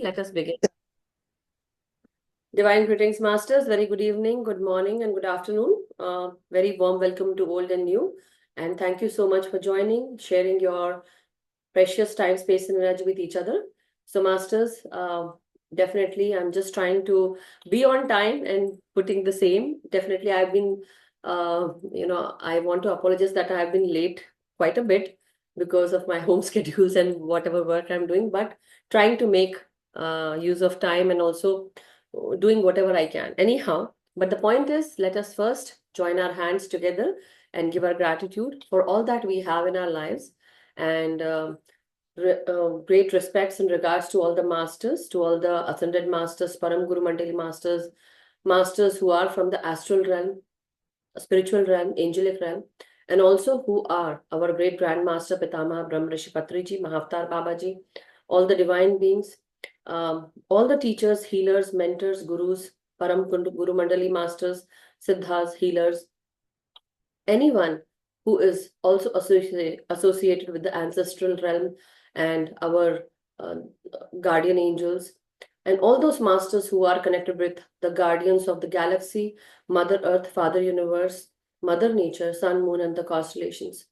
Let us begin. Divine greetings, Masters. Very good evening, good morning, and good afternoon. Very warm welcome to old and new. And thank you so much for joining, sharing your precious time, space, and energy with each other. So, Masters, definitely, I'm just trying to be on time and putting the same. Definitely, I've been, I want to apologize that I have been late quite a bit because of my home schedules and whatever work I'm doing, but trying to make use of time and also doing whatever I can. Anyhow, but the point is, let us first join our hands together and give our gratitude for all that we have in our lives and great respects in regards to all the masters, to all the ascended masters, Param Guru Mandali masters, masters who are from the astral realm, spiritual realm, angelic realm, and also who are our great grandmaster Pitamaha Brahma Rishi Patriji, Mahavtar Babaji, all the divine beings, all the teachers, healers, mentors, gurus, Guru Mandali masters, siddhas, healers, anyone who is also associated with the ancestral realm and our uh, guardian angels, and all those masters who are connected with the guardians of the galaxy, Mother Earth, Father Universe, Mother Nature, Sun, Moon, and the constellations.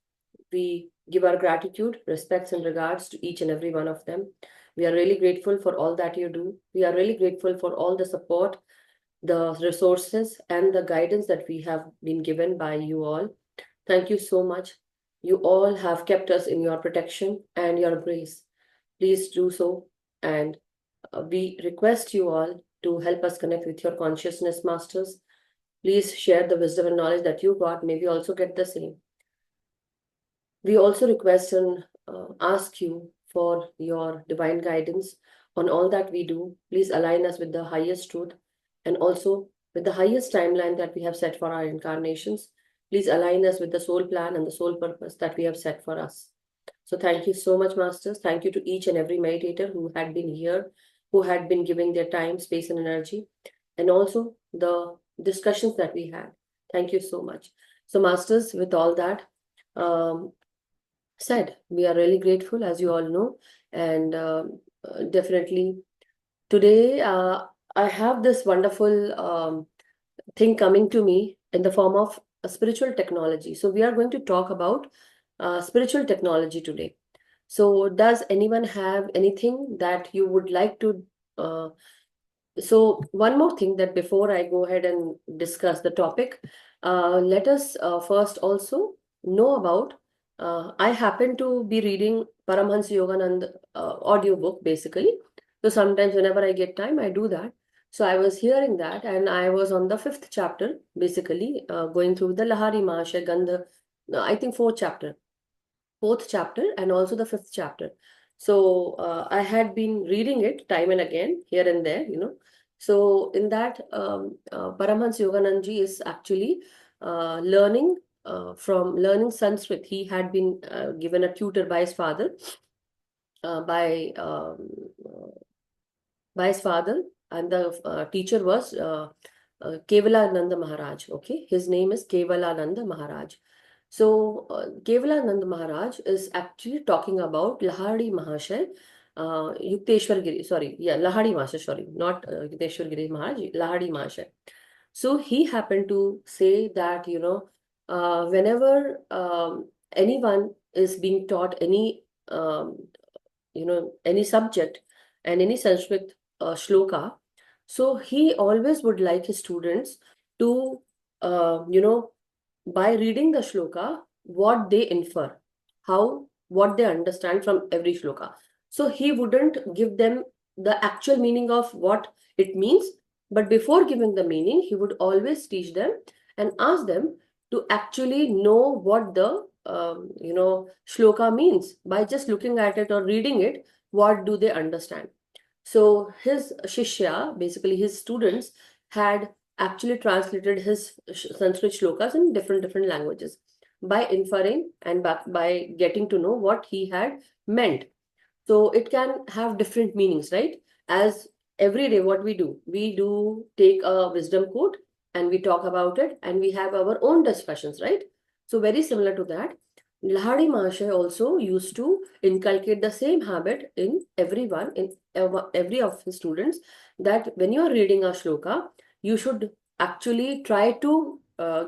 We give our gratitude, respects, and regards to each and every one of them. We are really grateful for all that you do. We are really grateful for all the support, the resources, and the guidance that we have been given by you all. Thank you so much. You all have kept us in your protection and your grace. Please do so. And we request you all to help us connect with your consciousness masters. Please share the wisdom and knowledge that you got. May we also get the same. We also request and ask you for your divine guidance on all that we do. Please align us with the highest truth and also with the highest timeline that we have set for our incarnations. Please align us with the soul plan and the soul purpose that we have set for us. So thank you so much, Masters. Thank you to each and every meditator who had been here, who had been giving their time, space, and energy, and also the discussions that we had. Thank you so much. So, Masters, with all that, um, said. We are really grateful, as you all know, and definitely today I have this wonderful thing coming to me in the form of a spiritual technology. So we are going to talk about spiritual technology today. So does anyone have anything that you would like to? So one more thing that before I go ahead and discuss the topic, let us first also know about. I happen to be reading Paramhans Yoganand audiobook basically. So sometimes whenever I get time, I do that. So I was hearing that, and I was on the fifth chapter, basically going through the Lahari Mahashay Gandha, I think fourth chapter, and also the fifth chapter. So I had been reading it time and again, here and there, So in that, Paramhans Yoganandji is actually learning Sanskrit. He had been given a tutor by his father, by his father, and the teacher was Kevalananda Maharaj. Okay, his name is Kevalananda Maharaj. So, Kevalananda Maharaj is actually talking about Lahari Mahashay, Yukteswar Giri, sorry, yeah, Lahari Mahashay, sorry, not Yukteswar Giri Maharaj, Lahari Mahashay. So, he happened to say that, whenever anyone is being taught any subject and any Sanskrit shloka, so he always would like his students to, by reading the shloka, what they infer, what they understand from every shloka. So he wouldn't give them the actual meaning of what it means, but before giving the meaning, he would always teach them and ask them to actually know what the shloka means by just looking at it or reading it. What do they understand? So his shishya, basically his students, had actually translated his Sanskrit shlokas in different languages by inferring and by getting to know what he had meant. So it can have different meanings, right? As every day, what we do take a wisdom quote and we talk about it and we have our own discussions, right? So very similar to that. Lahari Mahasaya also used to inculcate the same habit in everyone, in every of his students, that when you are reading a shloka, you should actually try to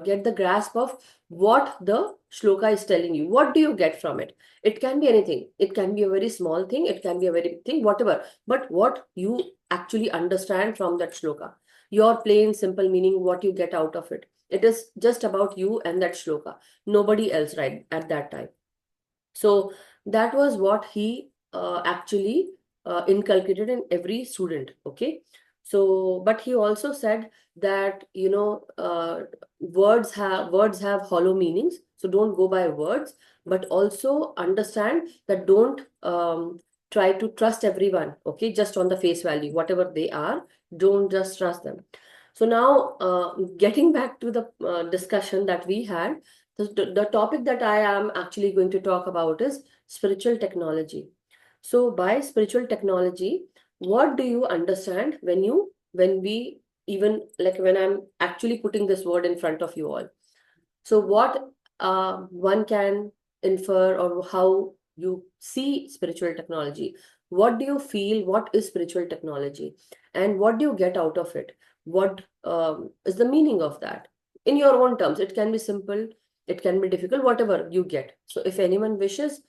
get the grasp of what the shloka is telling you. What do you get from it? It can be anything. It can be a very small thing. It can be a very big thing, whatever. But what you actually understand from that shloka, your plain, simple meaning, what you get out of it. It is just about you and that shloka, nobody else, right, at that time. So that was what he actually inculcated in every student. Okay. So but he also said that, words have hollow meanings, so don't go by words, but also understand that don't try to trust everyone, okay, just on the face value, whatever they are, don't just trust them. So now, getting back to the discussion that we had, the topic that I am actually going to talk about is spiritual technology. So by spiritual technology, what do you understand when we, even like when I'm actually putting this word in front of you all? So what one can infer, or how you see spiritual technology? What do you feel? What is spiritual technology? And what do you get out of it? What is the meaning of that? In your own terms, it can be simple, it can be difficult, whatever you get. So if anyone wishes,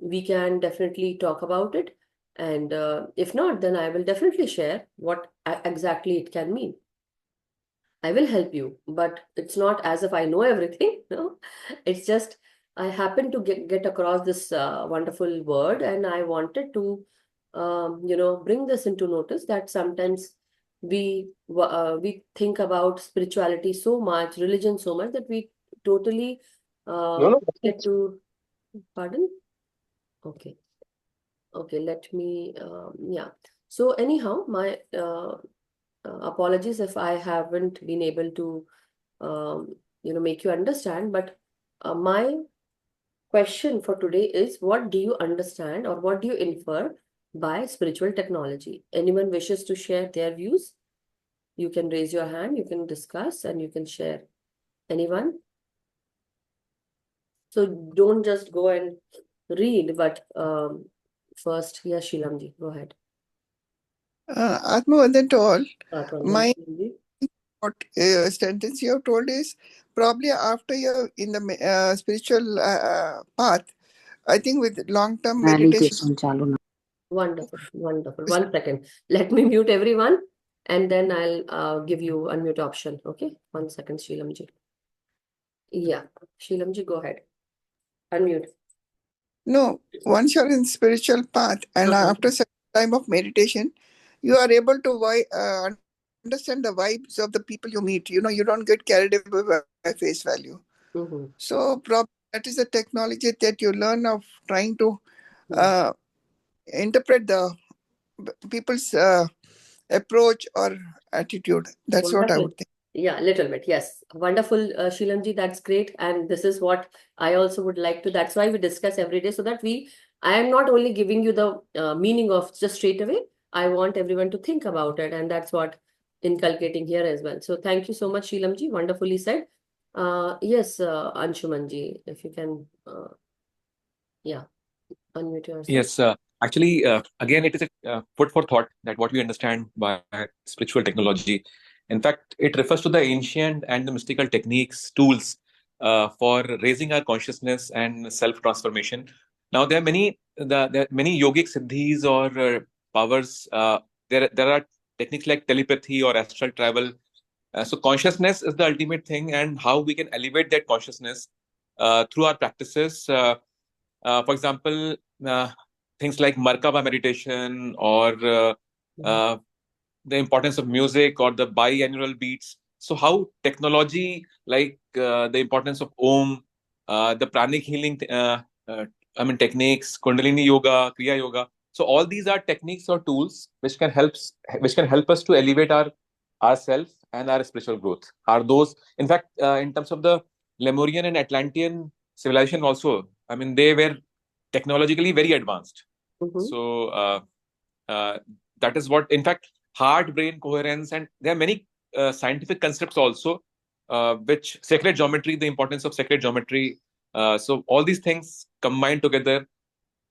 we can definitely talk about it. And if not, then I will definitely share what exactly it can mean. I will help you, but it's not as if I know everything. No, it's just I happen to get across this wonderful word, and I wanted to, bring this into notice that sometimes we think about spirituality so much, religion so much, that we totally No, no, get to, pardon? Okay, okay, let me, yeah. So anyhow, my apologies if I haven't been able to make you understand. But my question for today is, what do you understand, or what do you infer by spiritual technology? Anyone wishes to share their views? You can raise your hand, you can discuss, and you can share. Anyone? So don't just go and read, but first, yes, Shilamji, go ahead. Atmavandhan to all. Pardon, My Shilamji. sentence you have told is probably after you're in the spiritual path. I think with long-term meditation. Wonderful, wonderful. 1 second. Let me mute everyone, and then I'll give you unmute option. Okay, 1 second, Sheelamji. Yeah, Sheelamji, go ahead. Unmute. No, once you're in spiritual path and Uh-huh. after some time of meditation, you are able to understand the vibes of the people you meet. You don't get carried away by face value. Mm-hmm. So probably that is a technology that you learn of trying to Mm-hmm. uh, interpret the people's approach or attitude. That's what I Wonderful. would think. Yeah, little bit. Yes. Wonderful, Sheelamji. That's great. And this is what I also would like to. That's why we discuss every day, so that I am not only giving you the meaning of just straight away. I want everyone to think about it. And that's what inculcating here as well. So thank you so much, Sheelamji. Wonderfully said. Yes, Anshumanji, if you can, yeah, unmute yourself. yes, actually, again, it is a food for thought that what we understand by spiritual technology. In fact, it refers to the ancient and the mystical techniques, tools for raising our consciousness and self-transformation. Now, there are many yogic siddhis or powers. There are techniques like telepathy or astral travel. So, consciousness is the ultimate thing, and how we can elevate that consciousness through our practices. For example, uh, things like Markaba meditation or Mhm. uh, the importance of music or the biannual beats. So, how technology, like the importance of Om, the pranic healing, techniques, Kundalini yoga, Kriya yoga. So, all these are techniques or tools which can help us to elevate ourselves and our spiritual growth. Are those, in fact, in terms of the Lemurian and Atlantean civilization, also, I mean, they were technologically very advanced. Mhm. So, uh, that is what, in fact, heart brain coherence, and there are many scientific concepts also, which sacred geometry, the importance of sacred geometry. So all these things combined together,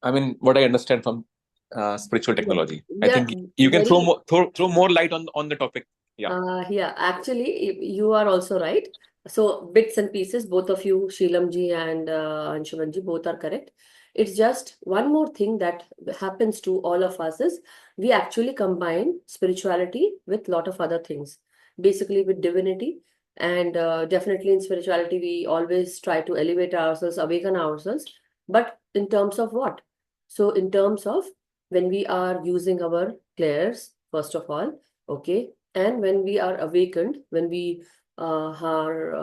I mean, what I understand from spiritual technology. I Yeah, think you can very. throw more light on the topic. Yeah. Yeah, actually, you are also right. So, bits and pieces, both of you, Sheelamji and Anshumanji, both are correct. It's just one more thing that happens to all of us is we actually combine spirituality with lot of other things, basically with divinity. And definitely in spirituality, we always try to elevate ourselves, awaken ourselves. But in terms of what? So, in terms of when we are using our clairs, first of all, okay, and when we are awakened, when we are,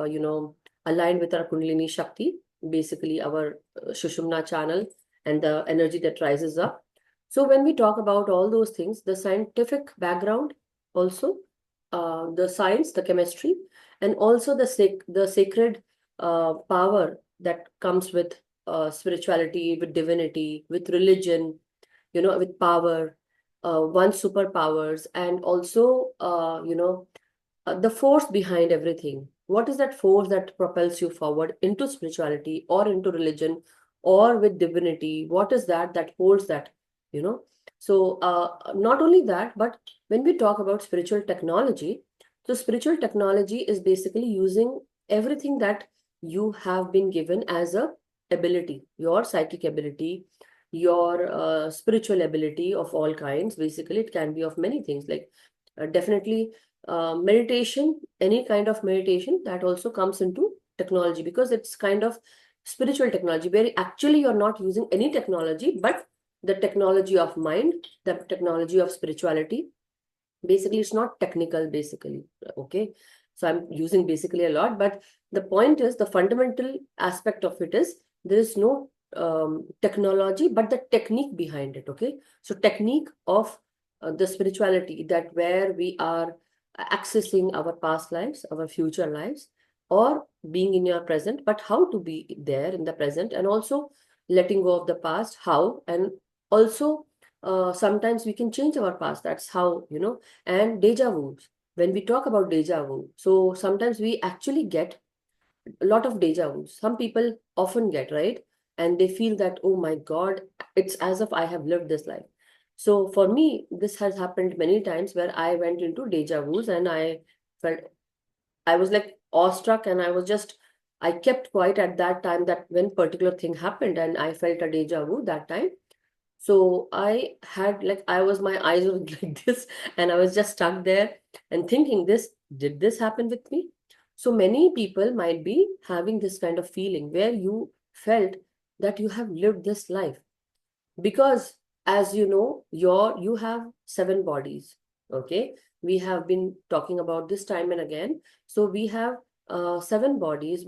aligned with our Kundalini Shakti, basically our Shushumna channel and the energy that rises up. So when we talk about all those things, the scientific background also, the science, the chemistry, and also the sacred power that comes with spirituality, with divinity, with religion, with power, one's superpowers, and also, the force behind everything. What is that force that propels you forward into spirituality or into religion or with divinity? What is that holds that, you know? So, not only that, but when we talk about spiritual technology, so spiritual technology is basically using everything that you have been given as a ability, your psychic ability, your spiritual ability of all kinds. Basically, it can be of many things, like definitely meditation, any kind of meditation that also comes into technology, because it's kind of spiritual technology where actually you're not using any technology but the technology of mind, the technology of spirituality. Basically, it's not technical, basically. Okay, so I'm using basically a lot, but the point is, the fundamental aspect of it is there is no technology but the technique behind it. Okay, so technique of the spirituality, that where we are accessing our past lives, our future lives, or being in your present, but how to be there in the present, and also letting go of the past, how, and also sometimes we can change our past. That's how, and deja vu. When we talk about deja vu, so sometimes we actually get a lot of deja vu. Some people often get, right? And they feel that, oh my God, it's as if I have lived this life. So for me, this has happened many times where I went into deja vus and I felt, I was like awestruck, and I kept quiet at that time, that when particular thing happened and I felt a deja vu that time. So I had, like, my eyes were like this, and I was just stuck there and thinking, did this happen with me? So many people might be having this kind of feeling where you felt that you have lived this life, because as you know, you have 7 bodies. Okay, we have been talking about this time and again. So we have 7 bodies.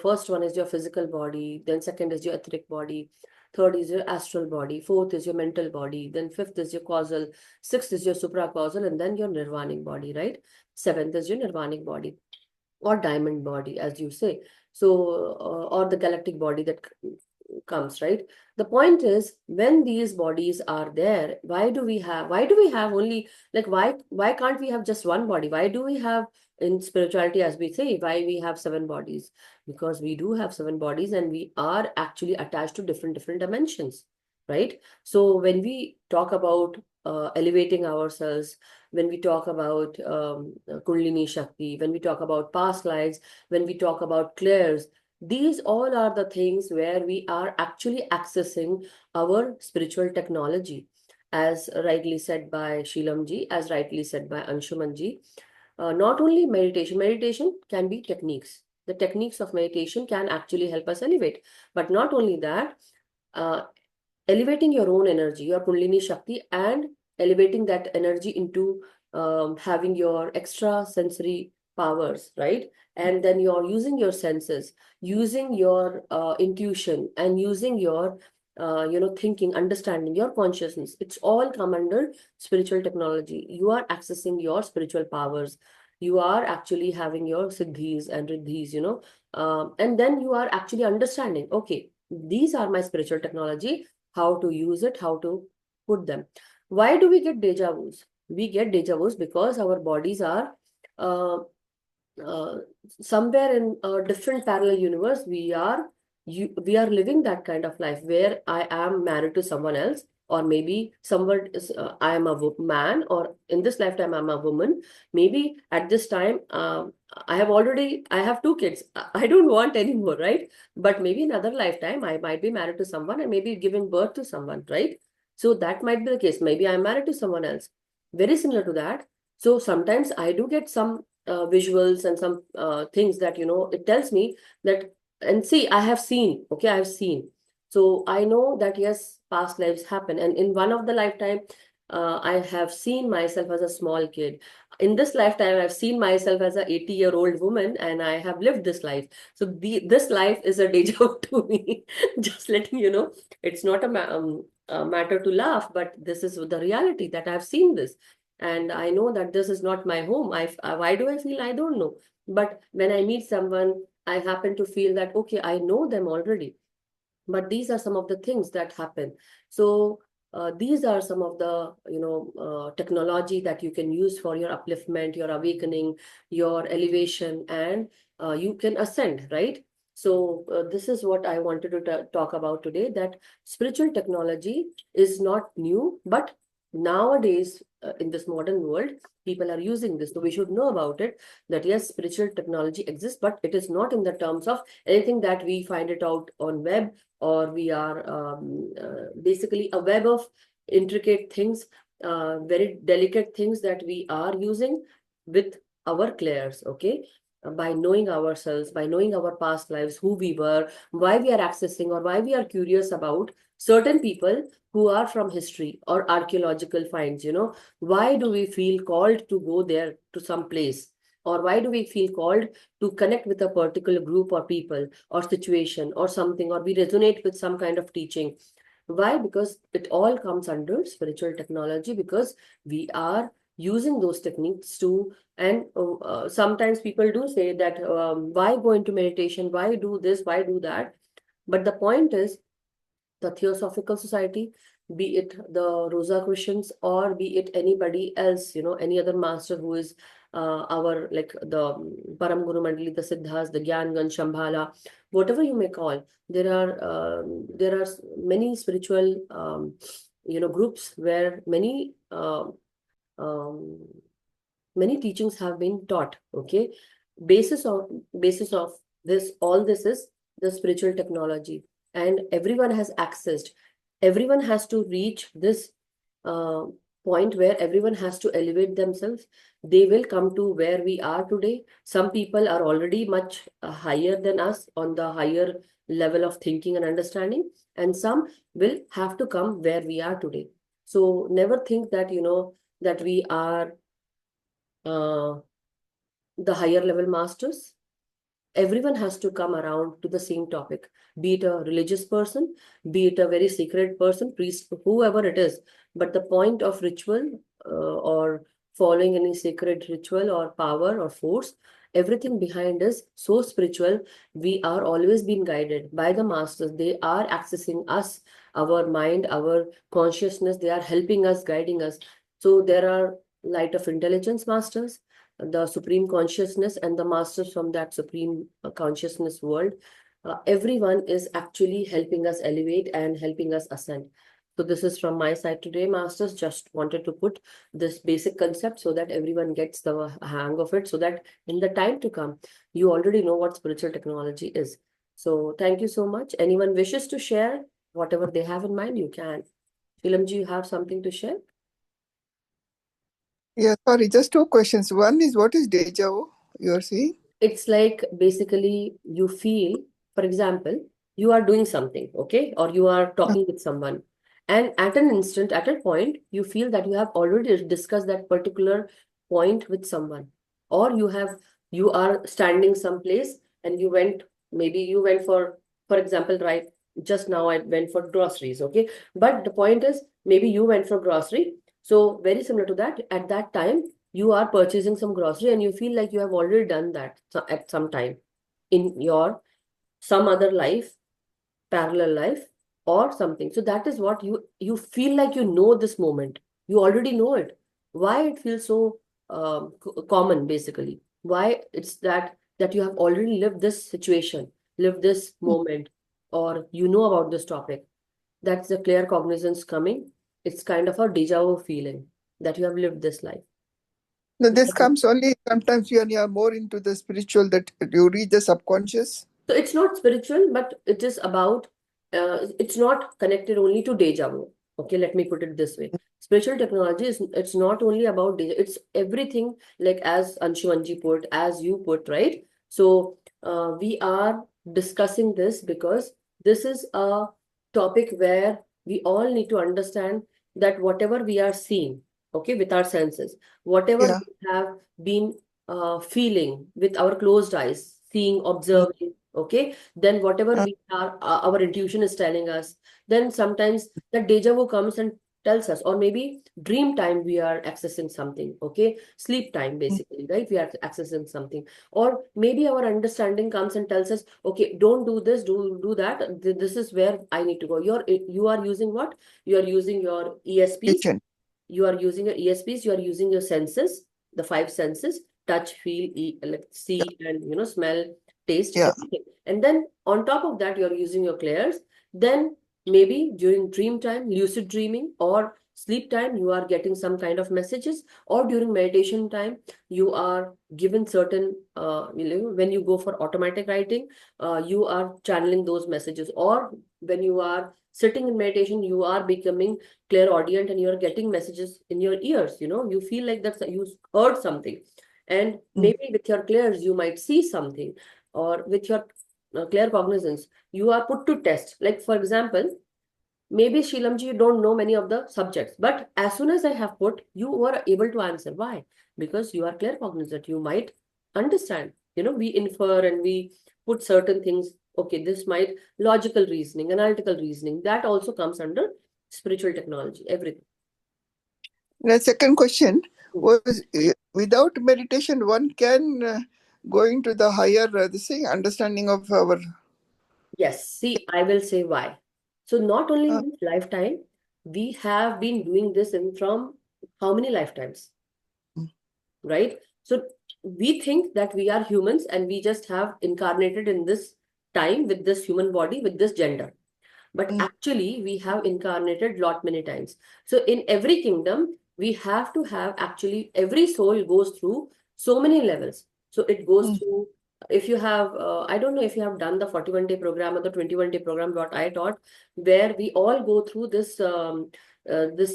First one is your physical body, then second is your etheric body, third is your astral body, fourth is your mental body, then fifth is your causal, sixth is your supracausal, and then your nirvanic body, right? Seventh is your nirvanic body, or diamond body, as you say. So or the galactic body that comes, right? The point is, when these bodies are there, why do we have only, like, why can't we have just one body? Why do we have, in spirituality, as we say, why we have 7 bodies? Because we do have 7 bodies, and we are actually attached to different dimensions, right? So when we talk about elevating ourselves, when we talk about Kundalini Shakti, when we talk about past lives, when we talk about clairs, these all are the things where we are actually accessing our spiritual technology, as rightly said by Sheelamji, as rightly said by Anshumanji. Not only meditation can be techniques. The techniques of meditation can actually help us elevate. But not only that, uh, elevating your own energy, your Kundalini Shakti, and elevating that energy into having your extra sensory powers, right? And then you're using your senses, using your intuition, and using your thinking, understanding, your consciousness. It's all come under spiritual technology. You are accessing your spiritual powers. You are actually having your siddhis and riddhis, and then you are actually understanding, okay, these are my spiritual technology, how to use it, how to put them. Why do we get deja vus? We get deja vus because our bodies are uh, uh, somewhere in a different parallel universe. We are we are living that kind of life where I am married to someone else, or maybe someone is, I am a man, or in this lifetime I'm a woman. Maybe at this time, I have two kids. I don't want anymore, right? But maybe in another lifetime, I might be married to someone and maybe giving birth to someone, right? So that might be the case. Maybe I'm married to someone else. Very similar to that. So sometimes I do get some visuals and some things that, it tells me that, and see, I have seen, okay, I've seen. So I know that yes, past lives happen. And in one of the lifetime, I have seen myself as a small kid. In this lifetime, I've seen myself as a 80-year-old woman, and I have lived this life. So this life is a deja vu to me. Just letting you know, it's not a matter to laugh, but this is the reality that I've seen this. And I know that this is not my home. Why do I feel? I don't know. But when I meet someone, I happen to feel that, okay, I know them already. But these are some of the things that happen. So these are some of the, technology that you can use for your upliftment, your awakening, your elevation, and you can ascend, right? So this is what I wanted to talk about today, that spiritual technology is not new, but nowadays in this modern world, people are using this. So we should know about it, that yes, spiritual technology exists, but it is not in the terms of anything that we find it out on web, or we are basically a web of intricate things, very delicate things that we are using with our clairs, okay? By knowing ourselves, by knowing our past lives, who we were, why we are accessing, or why we are curious about certain people who are from history or archaeological finds, why do we feel called to go there to some place? Or why do we feel called to connect with a particular group or people or situation or something, or we resonate with some kind of teaching? Why? Because it all comes under spiritual technology, because we are using those techniques to, and sometimes people do say that, why go into meditation? Why do this? Why do that? But the point is, the Theosophical Society, be it the Rosicrucians, or be it anybody else, any other master who is our, like the Param Guru Mandali, the Siddhas, the Gyan Shambhala, whatever you may call, there are many spiritual groups where um, many teachings have been taught. Okay, basis of this, all this is the spiritual technology, and everyone has accessed. Everyone has to reach this uh, point where everyone has to elevate themselves. They will come to where we are today. Some people are already much higher than us, on the higher level of thinking and understanding, and some will have to come where we are today. So never think that, that we are uh, the higher level masters. Everyone has to come around to the same topic, be it a religious person, be it a very secret person, priest, whoever it is. But the point of ritual, or following any sacred ritual or power or force, everything behind is so spiritual. We are always being guided by the masters. They are accessing us, our mind, our consciousness. They are helping us, guiding us. So there are light of intelligence masters, the supreme consciousness, and the masters from that supreme consciousness world. Everyone is actually helping us elevate and helping us ascend. So this is from my side today, masters. Just wanted to put this basic concept so that everyone gets the hang of it, so that in the time to come, you already know what spiritual technology is. So thank you so much. Anyone wishes to share whatever they have in mind, you can. Shilamji, you have something to share? Yeah, sorry, just two questions. One is, what is deja vu you are saying? It's like basically you feel, for example, you are doing something, okay, or you are talking with someone, and at an instant, at a point, you feel that you have already discussed that particular point with someone, or you are standing someplace and maybe you went for example, right, just now I went for groceries, okay, but the point is, maybe you went for grocery. So very similar to that, at that time you are purchasing some grocery and you feel like you have already done that at some time in your some other life, parallel life, or something. So that is what you feel like, this moment, you already know it. Why it feels so common, basically? Why it's that you have already lived this situation, lived this moment. or you know about this topic, that's the clear cognizance coming. It's kind of a deja vu feeling that you have lived this life. No, this comes only sometimes when you are more into the spiritual, that you read the subconscious. So it's not spiritual, but it is about, it's not connected only to deja vu. Okay, let me put it this way. Spiritual technology is, it's not only about deja, it's everything, like as Anshumanji put, as you put, right? So we are discussing this because this is a topic where we all need to understand that whatever we are seeing, okay, with our senses, whatever Yeah. we have been feeling with our closed eyes, seeing, observing, okay, then whatever we are, our intuition is telling us, then sometimes the deja vu comes and tells us, or maybe dream time we are accessing something, okay, sleep time basically, right, we are accessing something, or maybe our understanding comes and tells us, okay, don't do this, do that, this is where I need to go. You are using what? You are using your ESPs, Kitchen. you are using your ESPs, you are using your senses, the five senses, touch, feel, like see, and smell, taste, Yeah. everything. And then on top of that, you're using your clairs. Then maybe during dream time, lucid dreaming, or sleep time, you are getting some kind of messages, or during meditation time, you are given certain, when you go for automatic writing, you are channeling those messages, or when you are sitting in meditation, you are becoming clairaudient and you're getting messages in your ears. You feel like that you heard something, and maybe with your clairs you might see something, or with your clear cognizance you are put to test. Like for example, maybe Shilamji, you don't know many of the subjects, but as soon as I have put, you were able to answer. Why? Because you are clear cognizant, you might understand. We infer and we put certain things. Okay, this might logical reasoning, analytical reasoning, that also comes under spiritual technology, everything. The second question was, without meditation, one can go into the higher this thing, understanding of our. Yes, see, I will say why. So not only in this lifetime, we have been doing this in from how many lifetimes, right? So we think that we are humans and we just have incarnated in this time with this human body, with this gender. But actually, we have incarnated lot many times. So in every kingdom, we have to have, actually, every soul goes through so many levels. So it goes through, if you have, I don't know if you have done the 41-day program or the 21-day program, what I taught, where we all go through this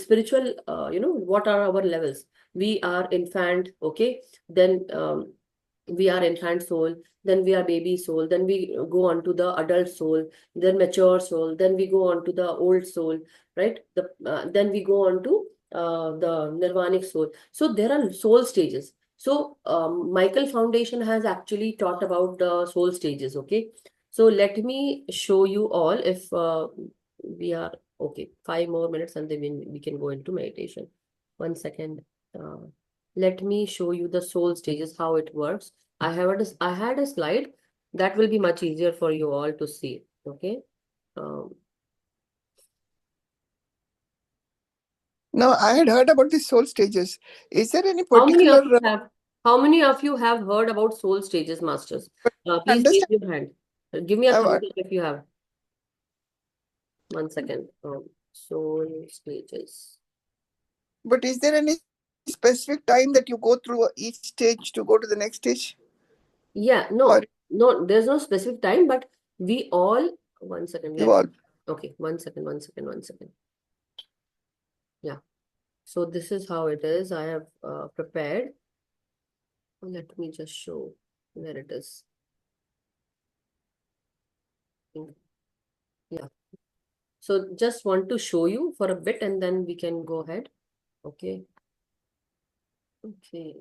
spiritual, what are our levels? We are infant, okay? Then we are infant soul, then we are baby soul, then we go on to the adult soul, then mature soul, then we go on to the old soul, right? Then we go on to the nirvanic soul. So there are soul stages. So Michael Foundation has actually taught about the soul stages, okay? So let me show you all, if we are okay, 5 more minutes and then we can go into meditation. 1 second. uh, let me show you the soul stages, how it works. I had a slide that will be much easier for you all to see. Okay. Um, No, I had heard about the soul stages. Is there any how many particular of you have how many of you have heard about soul stages, masters? Please raise understand? your hand. Give me a thumbs Uh, up if you have. 1 second. Soul stages. but is there any specific time that you go through each stage to go to the next stage? Yeah, Or no, there's no specific time, but we all, 1 second, evolve? okay, 1 second. Yeah. So this is how it is. I have prepared. Let me just show where it is. Yeah. So just want to show you for a bit and then we can go ahead. Okay. Okay.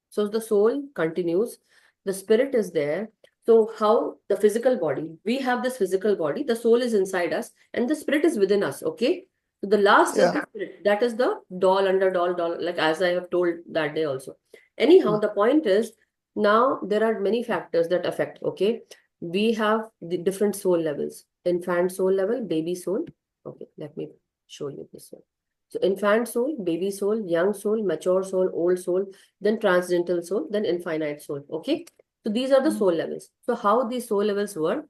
So the soul continues. The spirit is there. So how the physical body, we have this physical body, the soul is inside us and the spirit is within us. Okay. So the last is the spirit. That is the doll under doll, like as I have told that day also. Anyhow, the point is, now there are many factors that affect. Okay. We have the different soul levels. Infant soul level, baby soul. Okay. Let me show you this one. So infant soul, baby soul, young soul, mature soul, old soul, then transcendental soul, then infinite soul. Okay. So these are the soul levels. So how these soul levels work?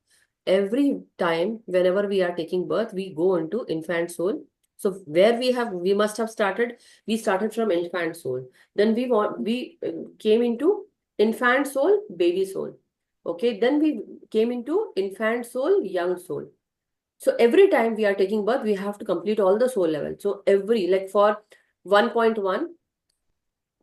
every time, whenever we are taking birth, we go into infant soul. So where we must have started, we started from infant soul. Then we came into infant soul, baby soul. Okay, then we came into infant soul, young soul. So every time we are taking birth, we have to complete all the soul level. So every, like for 1.1,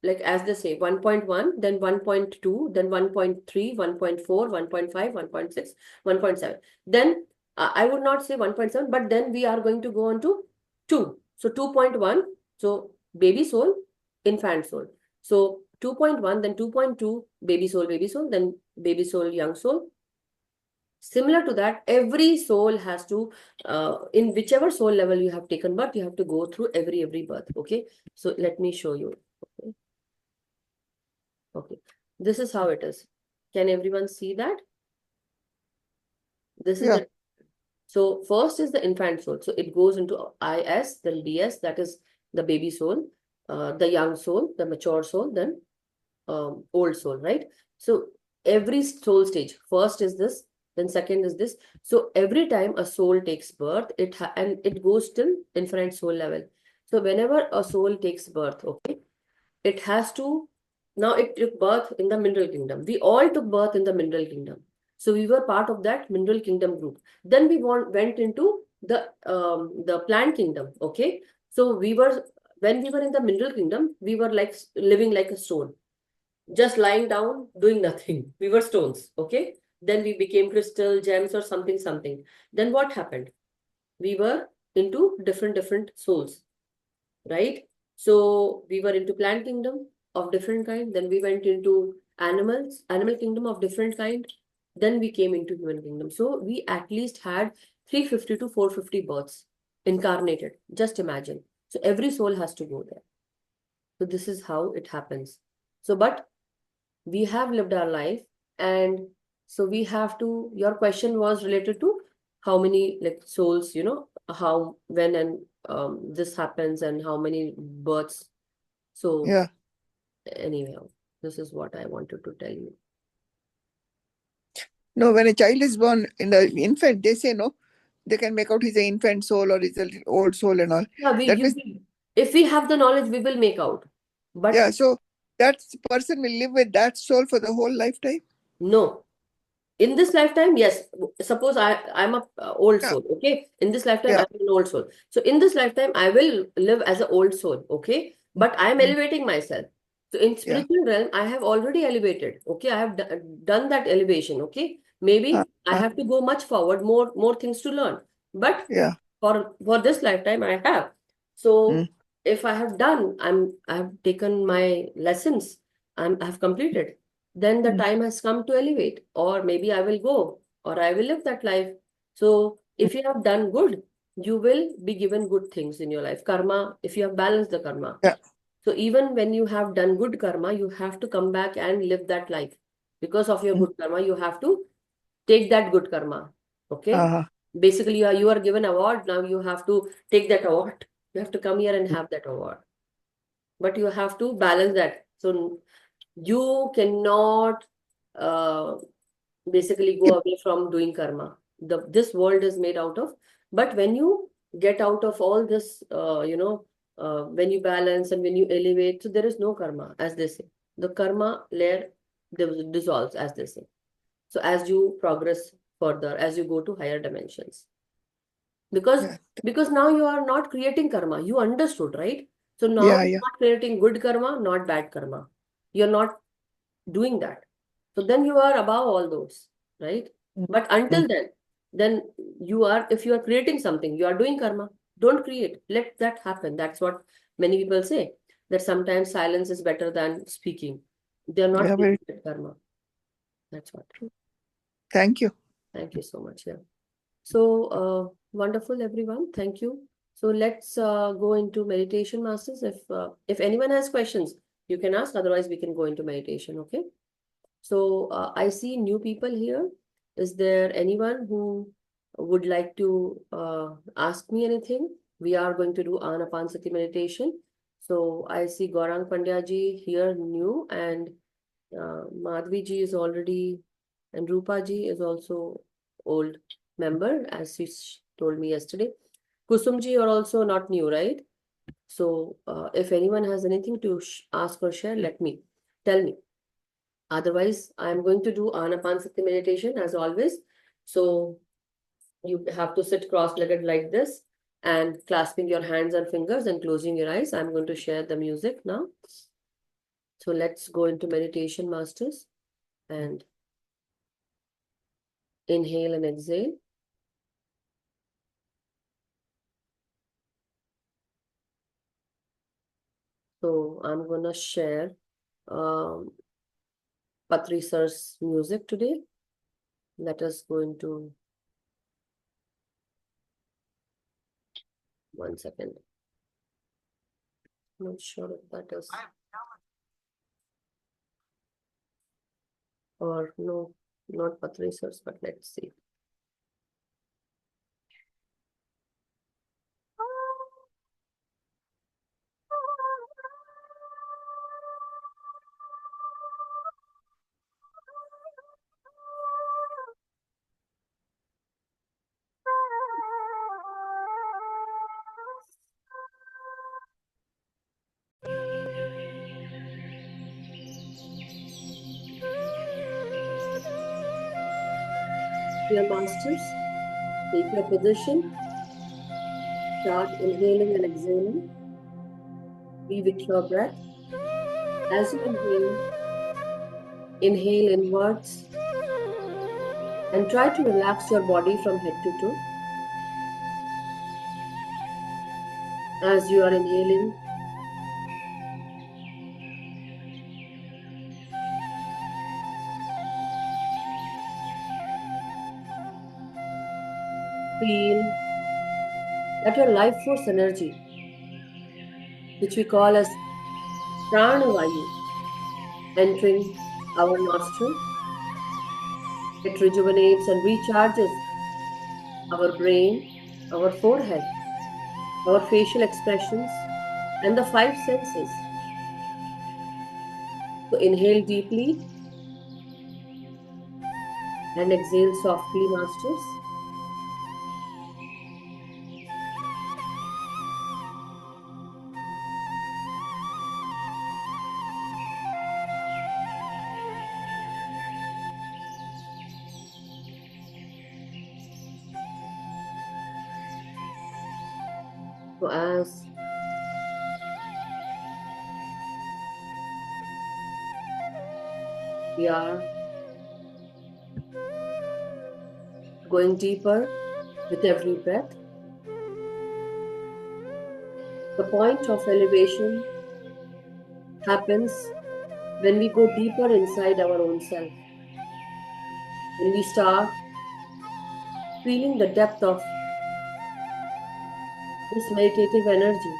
like as they say, 1.1, then 1.2, then 1.3, 1.4, 1.5, 1.6, 1.7. Then I would not say 1.7, but then we are going to go on to 2. So 2.1, so baby soul, infant soul. So 2.1, then 2.2, baby soul, then baby soul, young soul. Similar to that, every soul has to, in whichever soul level you have taken birth, you have to go through every birth. Okay. So let me show you. Okay. Okay, this is how it is. Can everyone see that? This is Yeah. the, so first is the infant soul. So it goes into IS, then DS, that is the baby soul, the young soul, the mature soul, then old soul, right? So every soul stage, first is this, then second is this. So every time a soul takes birth, and it goes till infinite soul level. So whenever a soul takes birth, okay, it has to, now it took birth in the mineral kingdom. We all took birth in the mineral kingdom. So we were part of that mineral kingdom group. Then we went into the plant kingdom. Okay. So when we were in the mineral kingdom, we were like living like a stone, just lying down, doing nothing. We were stones. Okay. Then we became crystal, gems, or something. Then what happened? We were into different souls, right? So we were into plant kingdom of different kind. Then we went into animal kingdom of different kind. Then we came into human kingdom. So we at least had 350 to 450 births incarnated. Just imagine. So every soul has to go there. So this is how it happens. So, but we have lived our life, and so we have to, your question was related to how many like souls, how, when, and this happens, and how many births. So Yeah. anyway, this is what I wanted to tell you. No, when a child is born in the infant, they say no, they can make out he's an infant soul or he's an old soul and all. Yeah, That means, if we have the knowledge, we will make out. But yeah, so that person will live with that soul for the whole lifetime. no, in this lifetime, yes. Suppose I'm a old Yeah. soul, okay? In this lifetime, Yeah. I'm an old soul. So in this lifetime, I will live as an old soul, okay? But I am elevating myself. So in Yeah. spiritual realm, I have already elevated, okay? I have done that elevation, okay? Maybe I have to go much forward, more things to learn. But Yeah. for this lifetime, I have. So if I have done, I have taken my lessons, I have completed, then the time has come to elevate, or maybe I will go, or I will live that life. So if you have done good, you will be given good things in your life. Karma, if you have balanced the karma. Yeah. So even when you have done good karma, you have to come back and live that life. Because of your good karma, you have to take that good karma. Okay. Basically, you are given award. Now you have to take that award. You have to come here and have that award. But you have to balance that. So you cannot basically go away from doing karma. This world is made out of, but when you get out of all this, when you balance and when you elevate, so there is no karma, as they say. The karma layer dissolves, as they say. So as you progress further, as you go to higher dimensions, because Yeah. because now you are not creating karma. You understood, right? So now Yeah. you're Yeah. not creating good karma, not bad karma. You're not doing that. So then you are above all those, right? But until then you are, if you are creating something, you are doing karma. Don't create. Let that happen. That's what many people say, that sometimes silence is better than speaking. They are not Yeah. Very creating that karma. That's what. Thank you. Thank you so much. Yeah. So wonderful, everyone. Thank you. So let's go into meditation, masters. If anyone has questions, you can ask. Otherwise, we can go into meditation. Okay. So I see new people here. Is there anyone who would like to ask me anything? We are going to do Anapansati meditation. So I see Gaurang Pandya ji here new, and Madhvi ji is already, and Rupa ji is also old member, as you told me yesterday. Kusumji, you're also not new, right? So if anyone has anything to ask or share, tell me. Otherwise, I'm going to do Anapansati meditation as always. So you have to sit cross-legged like this and clasping your hands and fingers and closing your eyes. I'm going to share the music now. So let's go into meditation, masters, and inhale and exhale. So I'm going to share Patri sir's music today. Let us go into 1 second. Not sure if that is or no, not Patri sir's, but let's see. Dear masters, take your position. Start inhaling and exhaling. Be with your breath. As you inhale inwards and try to relax your body from head to toe. As you are inhaling, feel that your life force energy, which we call as pranavayu, entering our nostril. It rejuvenates and recharges our brain, our forehead, our facial expressions, and the 5 senses. So inhale deeply and exhale softly, masters. So as we are going deeper with every breath, the point of elevation happens when we go deeper inside our own self. When we start feeling the depth of this meditative energy,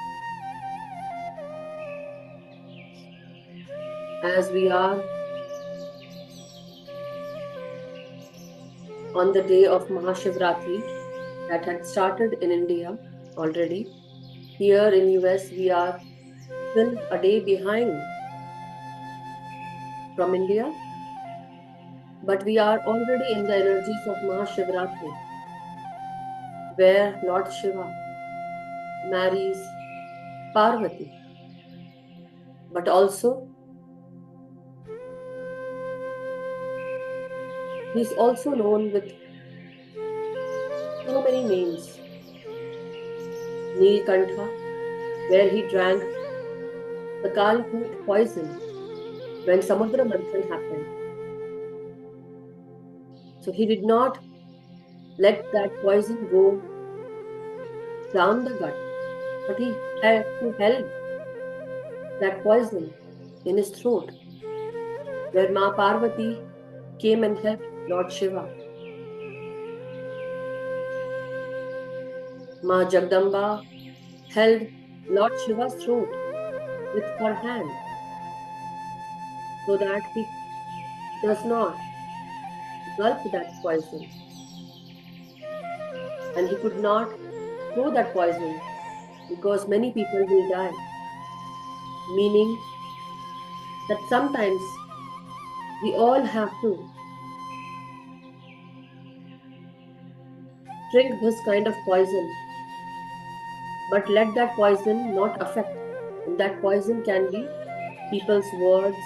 as we are on the day of Maha Shivratri that had started in India already. Here in US, we are still a day behind from India, but we are already in the energies of Maha Shivratri, where Lord Shiva marries Parvati, but also he is also known with so many names. Neelkantha, where he drank the Kalkut poison when Samudra Manthan happened. So he did not let that poison go down the gut, but he held that poison in his throat, where Ma Parvati came and helped Lord Shiva. Ma Jagdamba held Lord Shiva's throat with her hand so that he does not gulp that poison. And he could not throw that poison because many people will die. Meaning that sometimes we all have to drink this kind of poison, but let that poison not affect. And that poison can be people's words,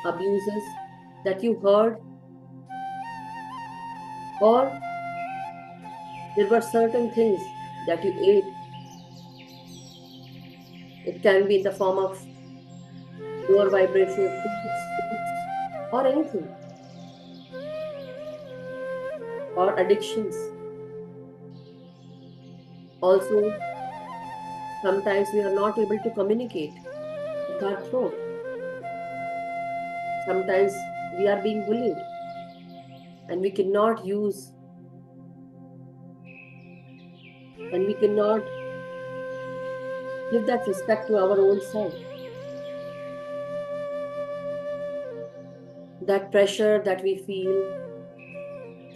abuses that you heard, or there were certain things that you ate. It can be in the form of lower vibrational foods, or anything, or addictions. Also, sometimes we are not able to communicate with our throat. Sometimes we are being bullied and we cannot use and we cannot give that respect to our own self. That pressure that we feel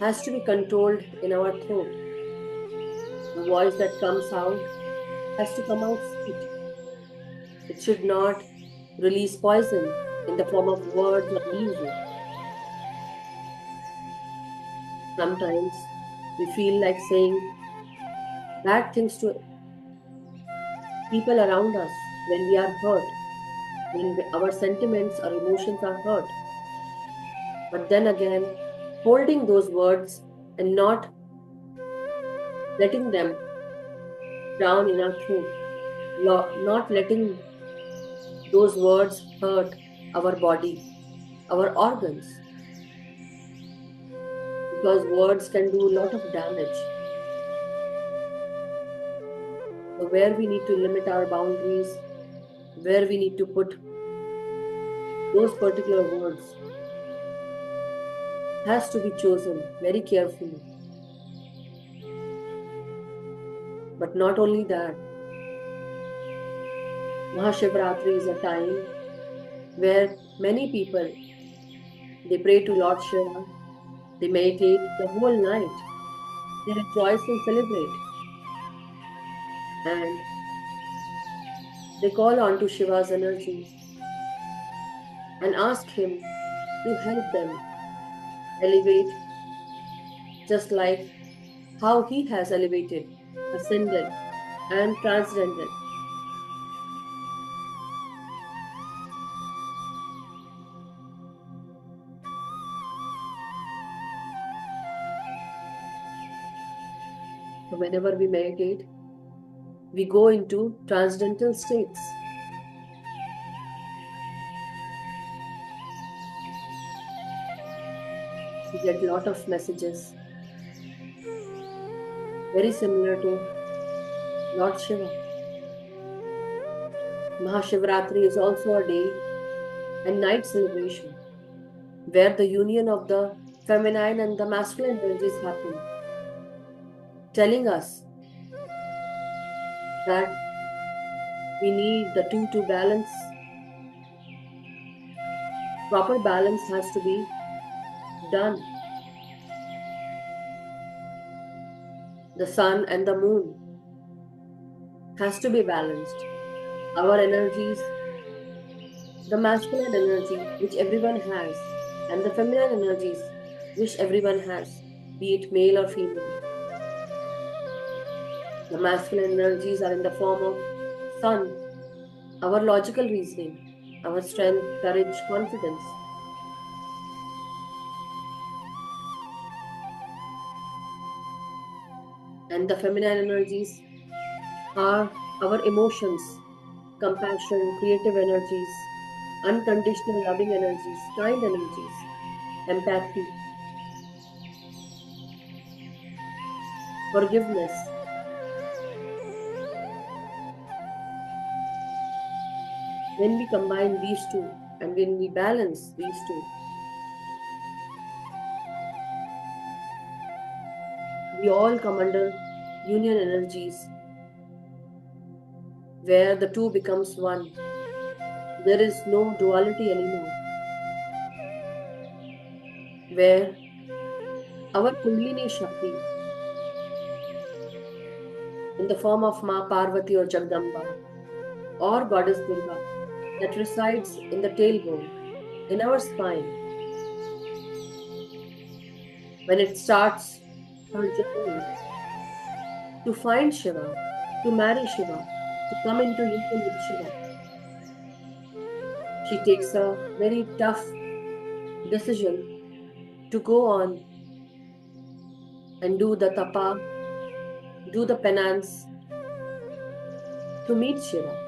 has to be controlled in our throat. The voice that comes out has to come out sweet. It should not release poison in the form of words or music. Sometimes we feel like saying bad things to people around us when we are hurt, when our sentiments or emotions are hurt. But then again, holding those words and not letting them down in our throat, not letting those words hurt our body, our organs, because words can do a lot of damage. So where we need to limit our boundaries, where we need to put those particular words has to be chosen very carefully. But not only that, Maha Shivratri is a time where many people, they pray to Lord Shiva, they meditate the whole night, they rejoice and celebrate, and they call on to Shiva's energy and ask him to help them elevate just like how he has elevated, ascended, and transcended. So whenever we meditate, we go into transcendental states. We get a lot of messages very similar to Lord Shiva. Maha Shivratri is also a day and night celebration where the union of the feminine and the masculine energies happen, telling us that we need the two to balance. Proper balance has to be done. The sun and the moon has to be balanced. Our energies, the masculine energy which everyone has, and the feminine energies which everyone has, be it male or female. The masculine energies are in the form of sun, our logical reasoning, our strength, courage, confidence. And the feminine energies are our emotions, compassion, creative energies, unconditional loving energies, kind energies, empathy, forgiveness. When we combine these two and when we balance these two, we all come under union energies where the two becomes one. There is no duality anymore. Where our Kundalini Shakti in the form of Ma Parvati or Jagdamba or Goddess Durga that resides in the tailbone, in our spine, when it starts her journey to find Shiva, to marry Shiva, to come into union with Shiva. She takes a very tough decision to go on and do the tapa, do the penance to meet Shiva.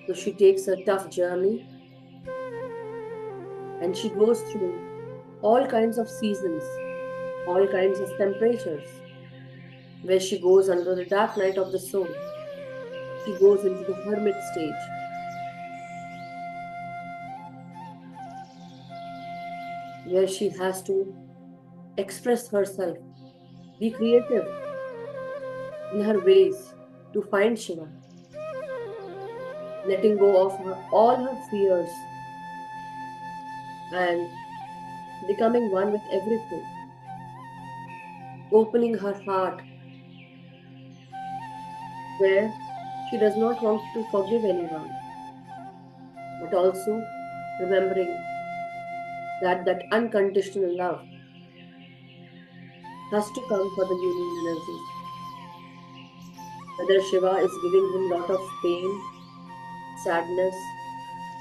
So she takes a tough journey and she goes through all kinds of seasons, all kinds of temperatures, where she goes under the dark night of the soul. She goes into the hermit stage. Where she has to express herself, be creative in her ways to find Shiva, letting go of all her fears and becoming one with everything, opening her heart where she does not want to forgive anyone, but also remembering that that unconditional love has to come for the union energies. Whether Shiva is giving him lot of pain, sadness,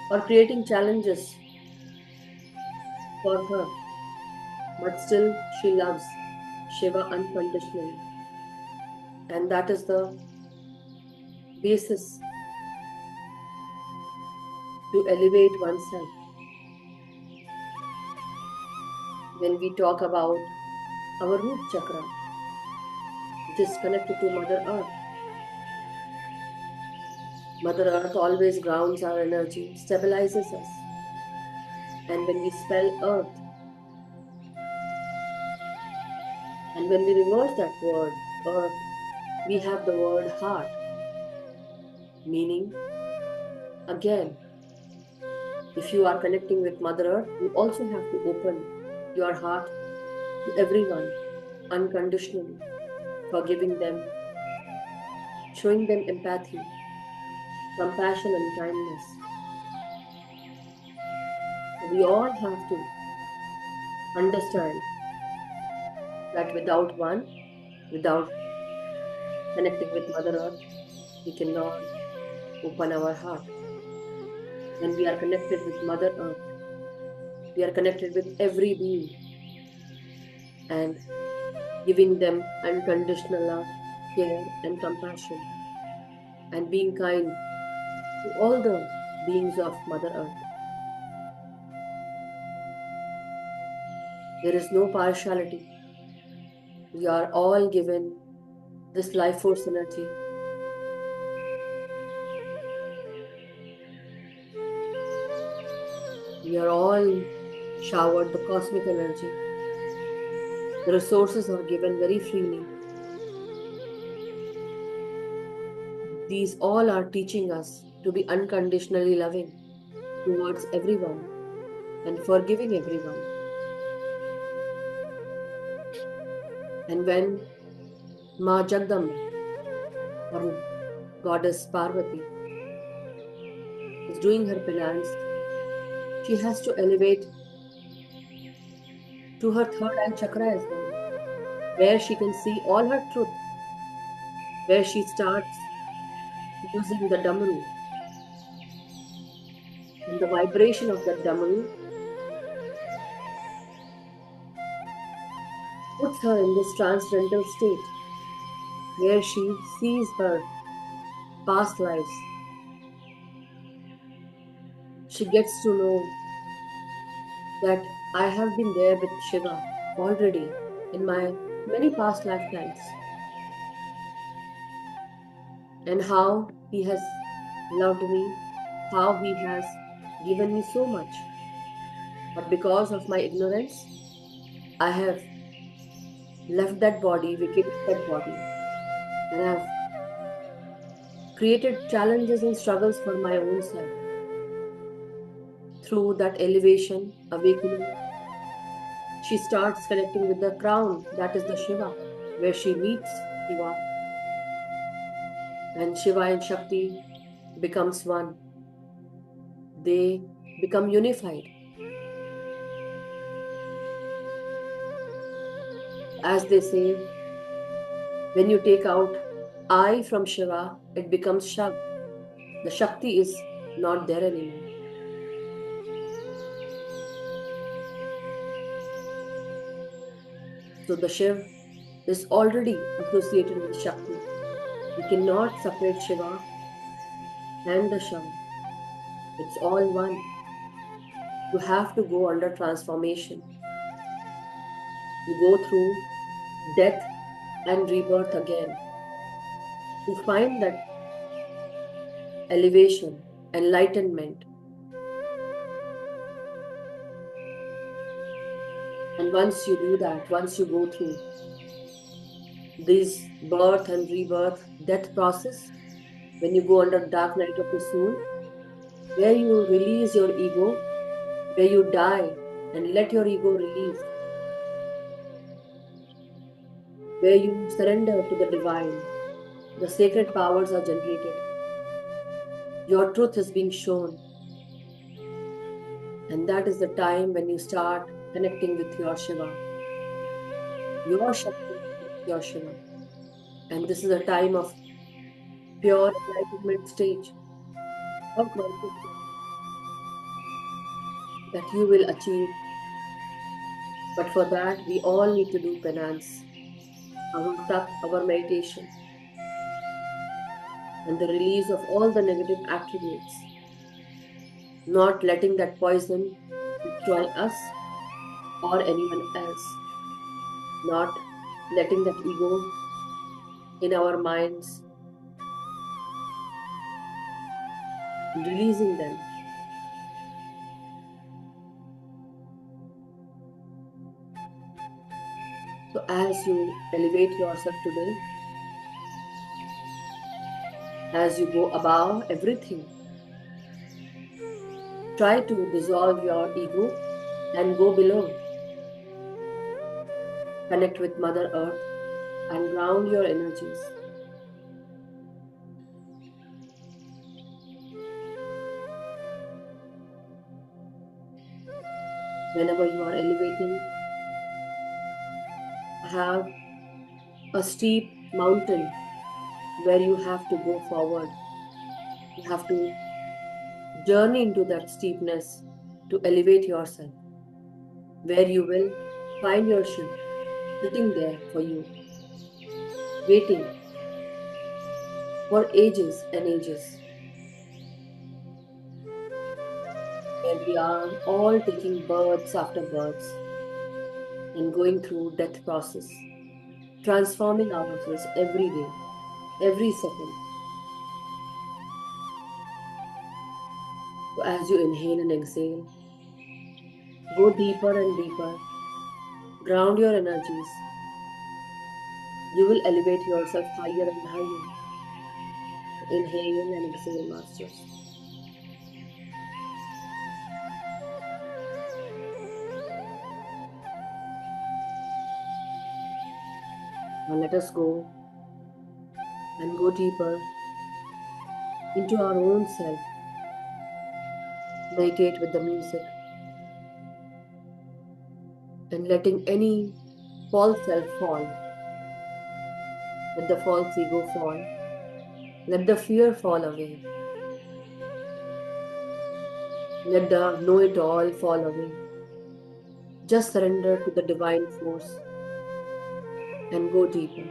or creating challenges for her, but still she loves Shiva unconditionally. And that is the basis to elevate oneself. When we talk about our root chakra, which is connected to Mother Earth. Mother Earth always grounds our energy, stabilizes us. And when we spell Earth, and when we reverse that word, Earth, we have the word heart. Meaning, again, if you are connecting with Mother Earth, you also have to open your heart to everyone unconditionally, forgiving them, showing them empathy, compassion and kindness. We all have to understand that without one, without connecting with Mother Earth, we cannot open our heart. When we are connected with Mother Earth, we are connected with every being and giving them unconditional love, care and compassion, and being kind to all the beings of Mother Earth. There is no partiality. We are all given this life force energy. We are all showered the cosmic energy. The resources are given very freely. These all are teaching us to be unconditionally loving towards everyone and forgiving everyone. And when Ma Jagdamba, or Goddess Parvati, is doing her penance, she has to elevate to her third eye chakra as well, where she can see all her truth, where she starts using the Damaru. And the vibration of that Damaru puts her in this transcendental state, where she sees her past lives. She gets to know that I have been there with Shiva already in my many past lifetimes, and how he has loved me, how he has given me so much. But because of my ignorance, I have left that body, vacated that body, and I have created challenges and struggles for my own self. Through that elevation, awakening, she starts connecting with the crown, that is the Shiva, where she meets Shiva. And Shiva and Shakti becomes one. They become unified. As they say, when you take out I from Shiva, it becomes Shav. The Shakti is not there anymore. So the Shiv is already associated with Shakti. You cannot separate Shiva and the Shiva. It's all one. You have to go under transformation. You go through death and rebirth again to find that elevation, enlightenment. And once you do that, once you go through this birth and rebirth, death process, when you go under dark night of the soul, where you release your ego, where you die and let your ego release, where you surrender to the divine, the sacred powers are generated. Your truth is being shown. And that is the time when you start connecting with your Shiva, your Shakti, your Shiva. And this is a time of pure enlightenment stage of consciousness that you will achieve. But for that, we all need to do penance, our tap, our meditation, and the release of all the negative attributes, not letting that poison destroy us or anyone else, not letting that ego in our minds, releasing them. So as you elevate yourself today, as you go above everything, try to dissolve your ego and go below. Connect with Mother Earth and ground your energies. Whenever you are elevating, have a steep mountain where you have to go forward. You have to journey into that steepness to elevate yourself, where you will find your Shiva sitting there for you, waiting for ages and ages, where we are all taking births after births and going through death process, transforming ourselves every day, every second. So as you inhale and exhale, go deeper and deeper, ground your energies. You will elevate yourself higher and higher. Inhale and exhale, masters. Now let us go and go deeper into our own self. Meditate with the music and letting any false self fall. Let the false ego fall. Let the fear fall away. Let the know-it-all fall away. Just surrender to the divine force and go deeper.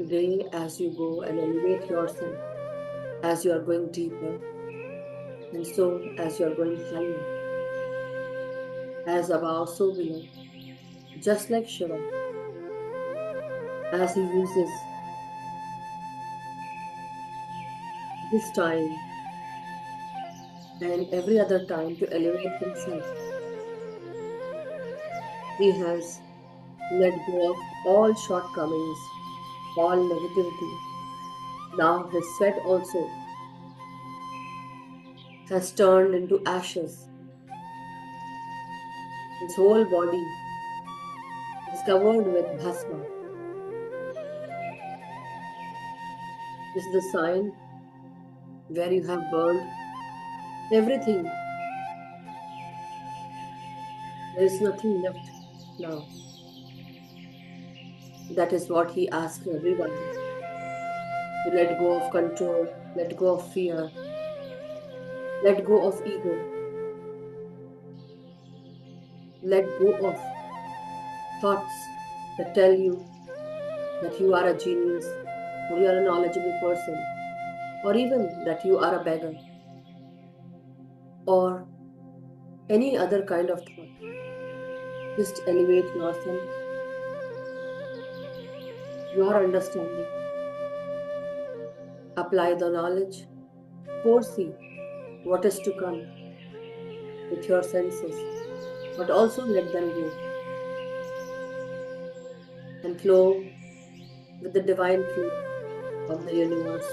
Today, as you go and elevate yourself, as you are going deeper, and so as you are going higher, as above, so below, just like Shiva, as he uses this time and every other time to elevate himself, he has let go of all shortcomings, all negativity. Now his sweat also has turned into ashes. His whole body is covered with bhasma. This is the sign where you have burned everything. There is nothing left now. That is what he asks everyone, to let go of control, let go of fear, let go of ego, let go of thoughts that tell you that you are a genius, or you are a knowledgeable person, or even that you are a beggar, or any other kind of thought. Just elevate yourself, your understanding, apply the knowledge, foresee what is to come with your senses, but also let them go and flow with the divine flow of the universe.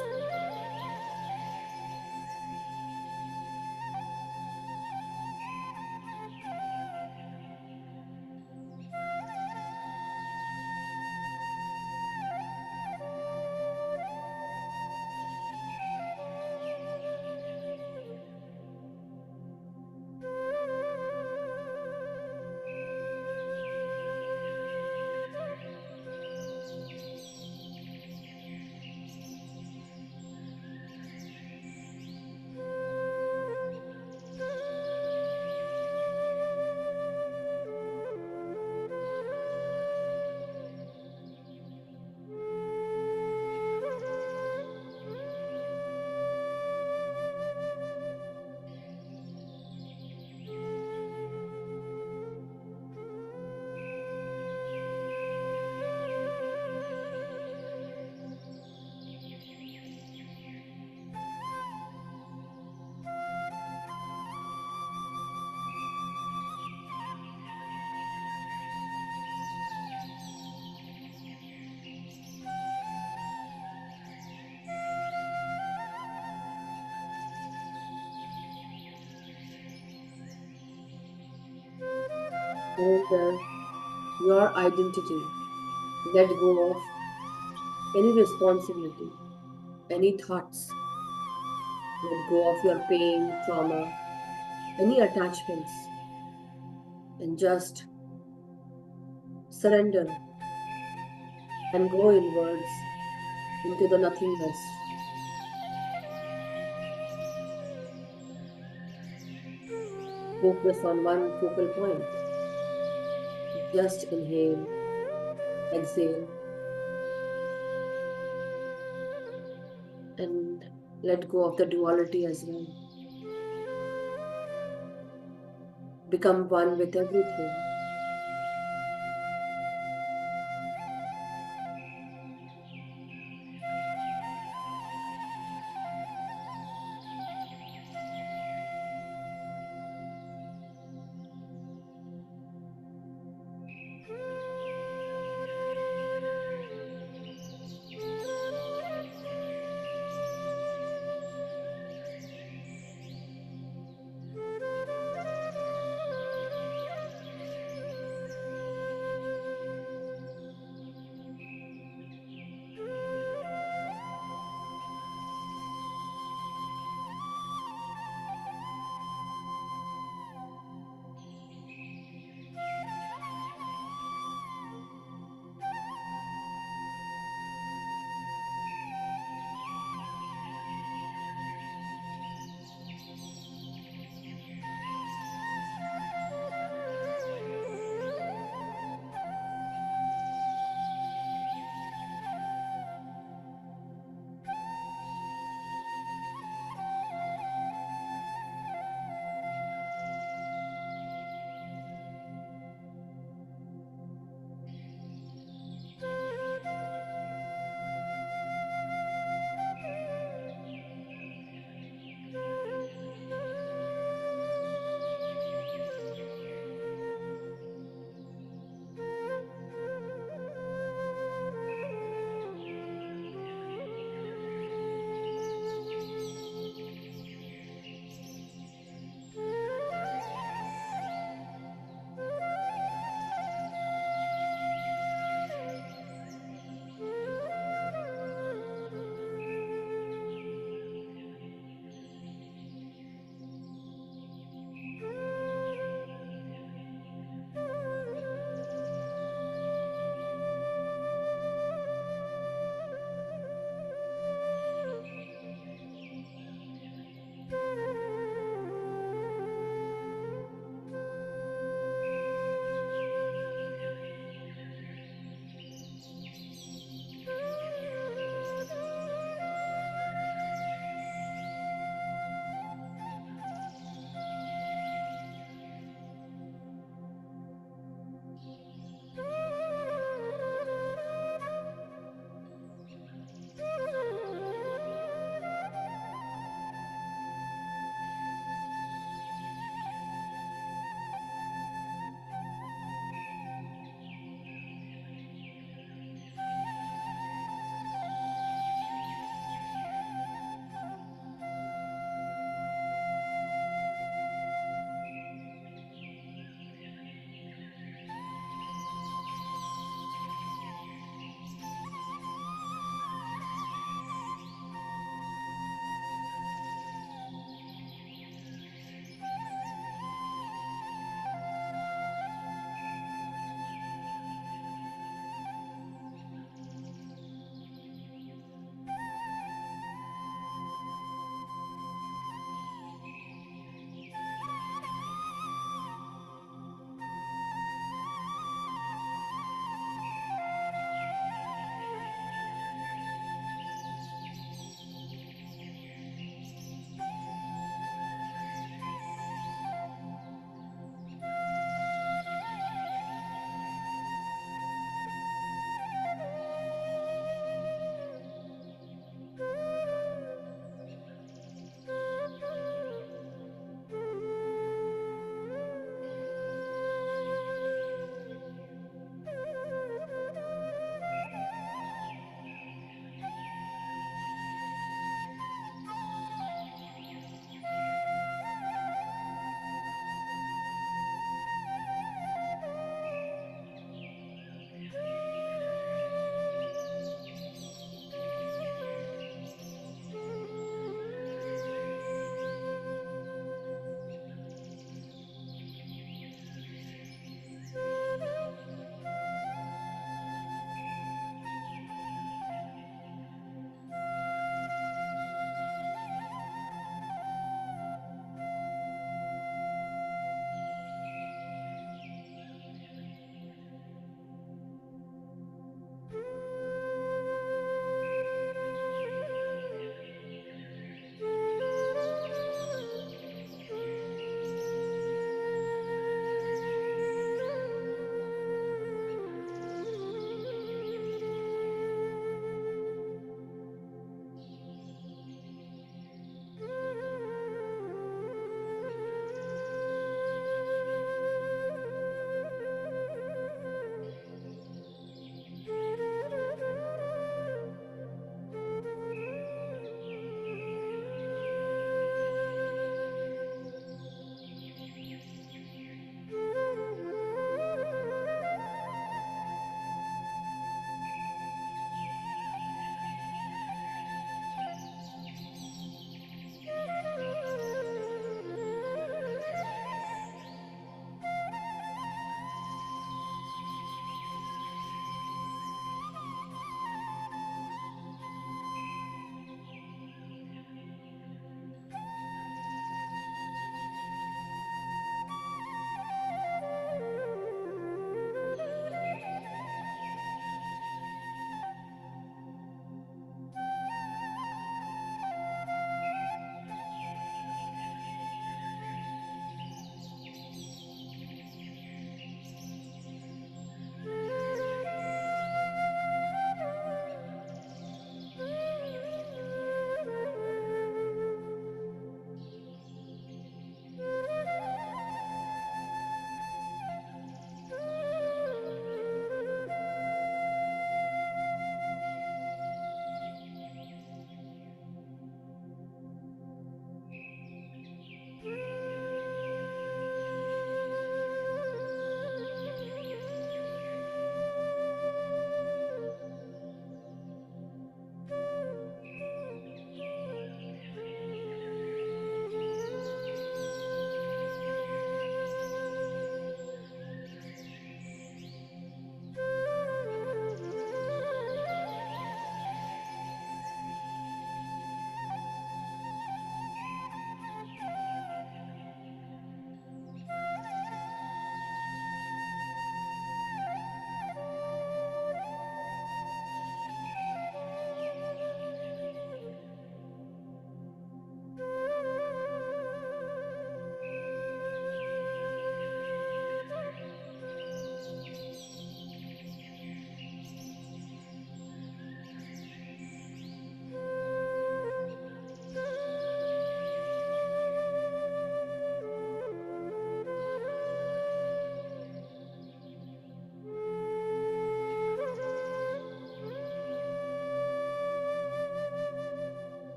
And your identity, let go of any responsibility, any thoughts, let go of your pain, trauma, any attachments, and just surrender and go inwards into the nothingness. Focus on one focal point. Just inhale, exhale, and let go of the duality as well. Become one with everything.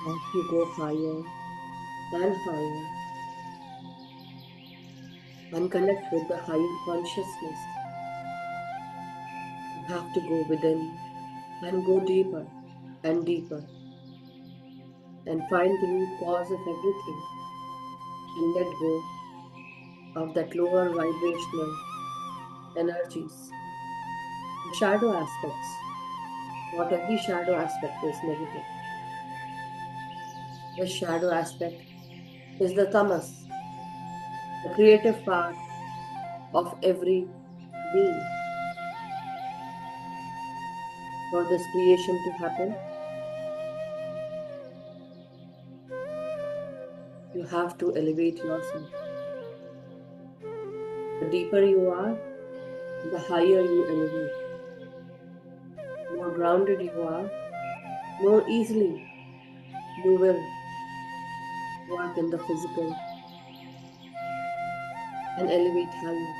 As you go higher and higher and connect with the higher consciousness, you have to go within and go deeper and deeper and find the root cause of everything and let go of that lower vibrational energies, the shadow aspects. Not every shadow aspect is negative. The shadow aspect is the tamas, the creative part of every being. For this creation to happen, you have to elevate yourself. The deeper you are, the higher you elevate. The more grounded you are, more easily you will work in the physical and elevate higher.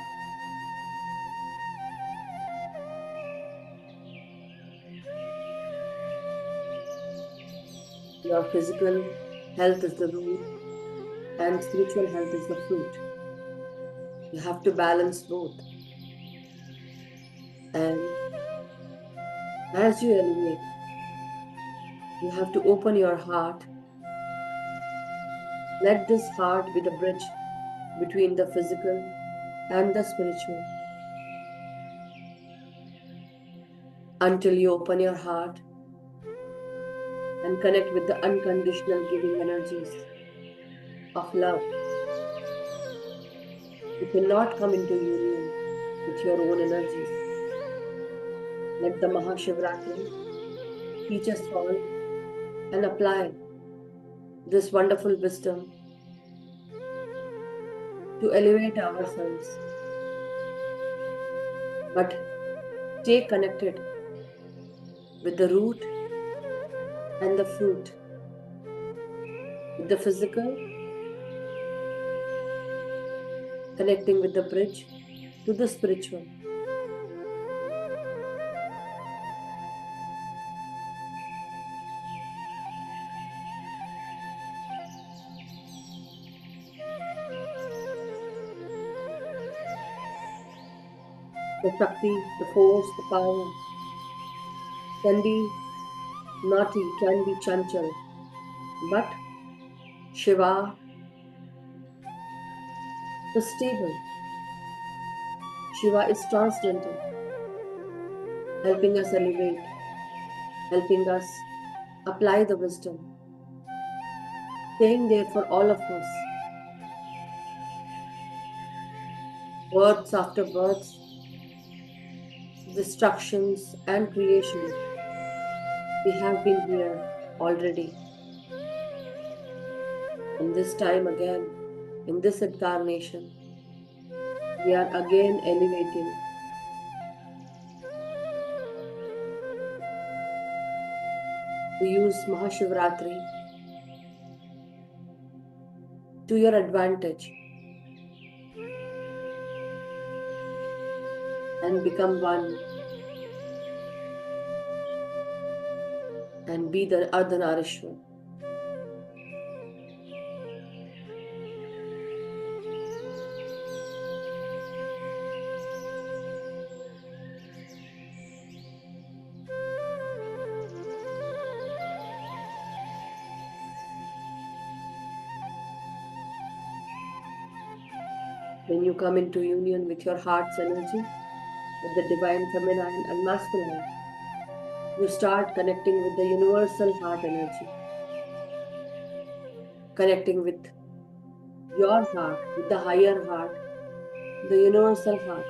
Your physical health is the root and spiritual health is the fruit. You have to balance both. And as you elevate, you have to open your heart. Let this heart be the bridge between the physical and the spiritual. Until you open your heart and connect with the unconditional giving energies of love, you cannot come into union with your own energies. Let the Maha Shivratri teach us all and apply this wonderful wisdom to elevate ourselves, but stay connected with the root and the fruit, with the physical, connecting with the bridge to the spiritual. The Shakti, the force, the power can be naughty, can be chanchal, but Shiva is stable. Shiva is transcendental, helping us elevate, helping us apply the wisdom, staying there for all of us. Births after births, destructions and creation. We have been here already. And this time again, in this incarnation, we are again elevating. To use Maha Shivratri to your advantage and become one and be the Ardhanarishwar. When you come into union with your heart's energy, with the divine feminine and masculine, you start connecting with the universal heart energy, connecting with your heart, with the higher heart, the universal heart.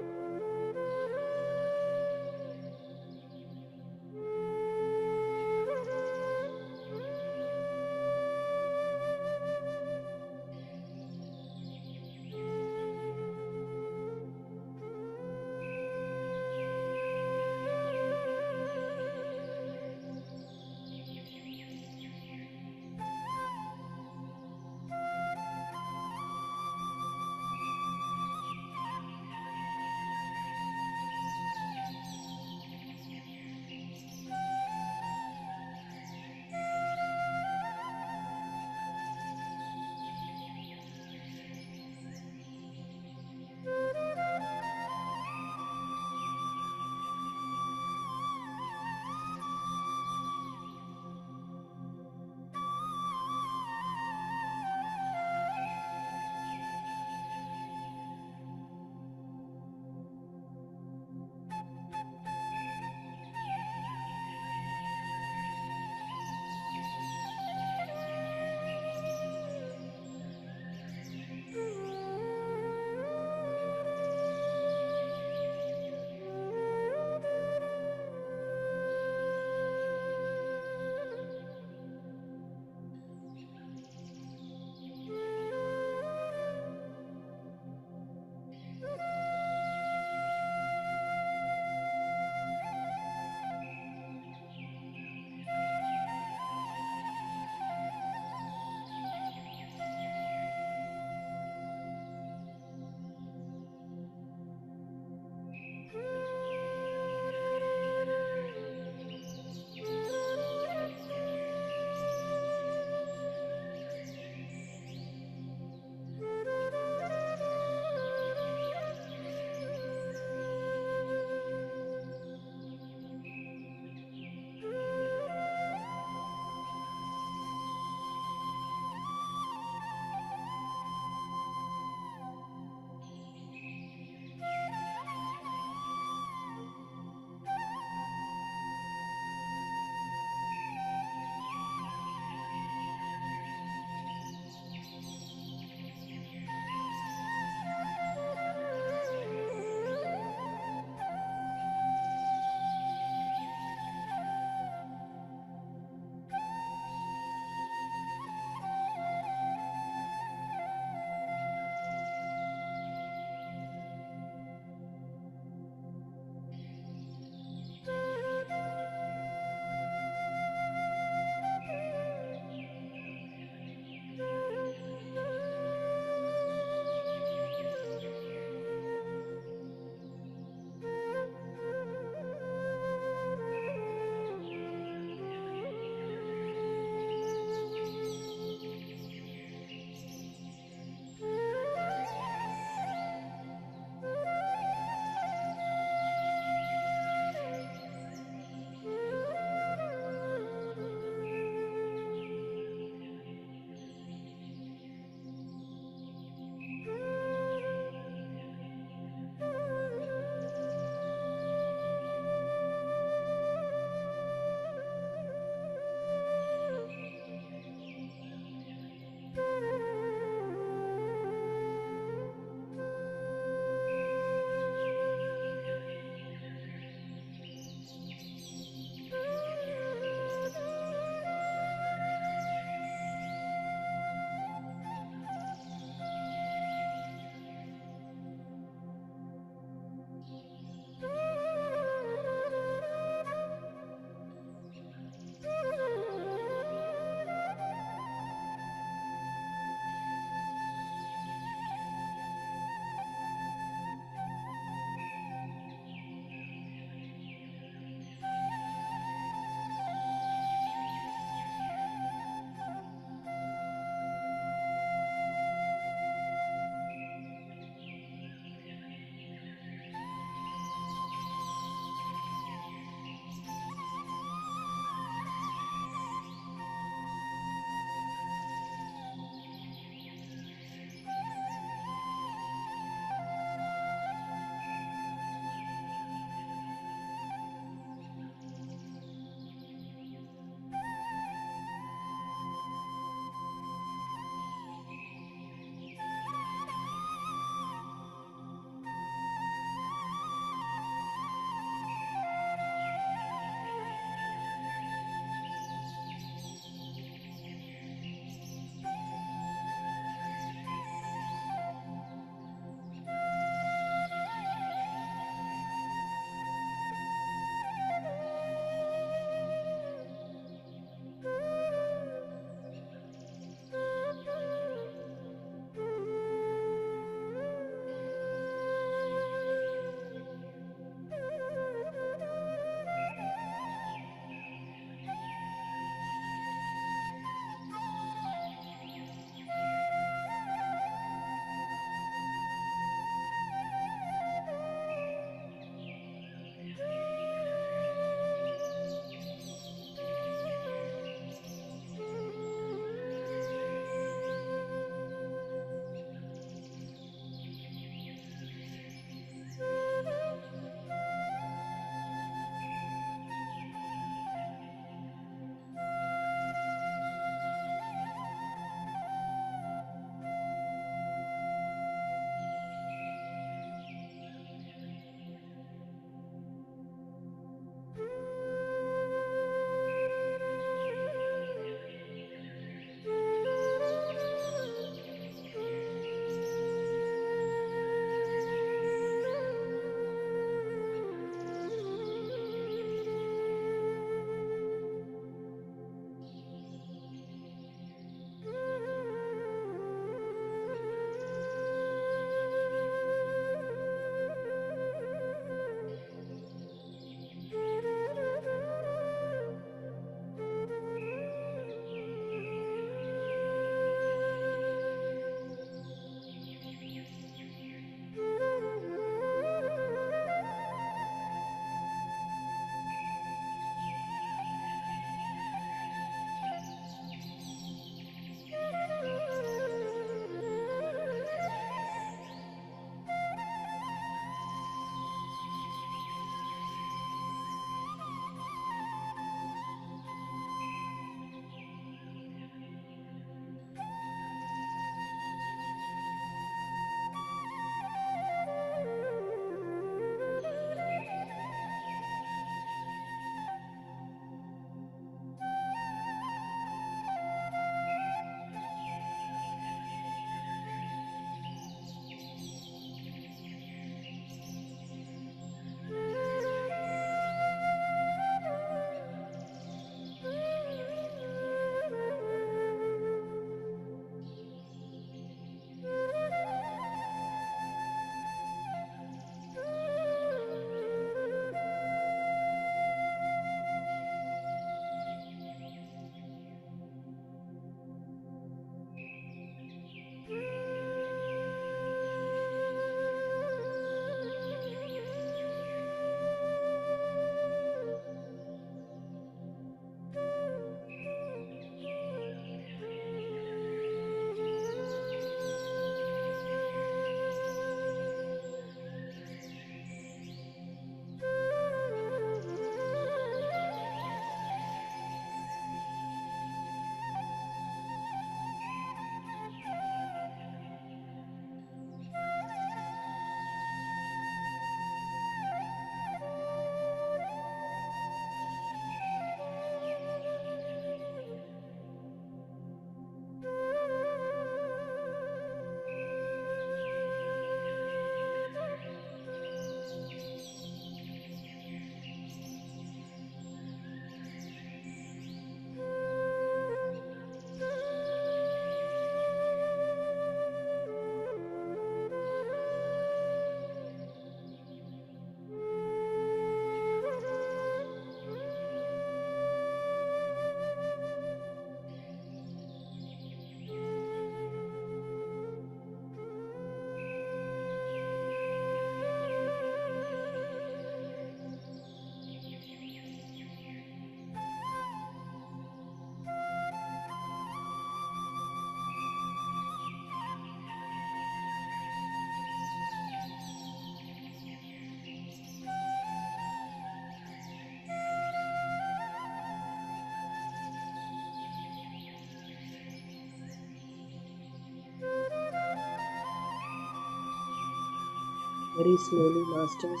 Very slowly, masters,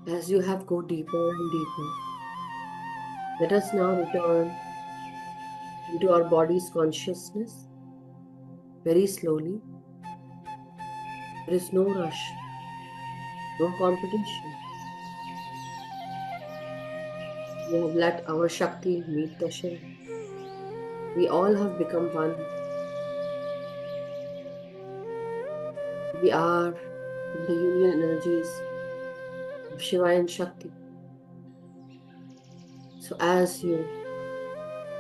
as you have go deeper and deeper, let us now return into our body's consciousness very slowly. There is no rush, no competition. We have let our Shakti meet the Shiva. We all have become one. We are in the union energies of Shiva and Shakti. So as you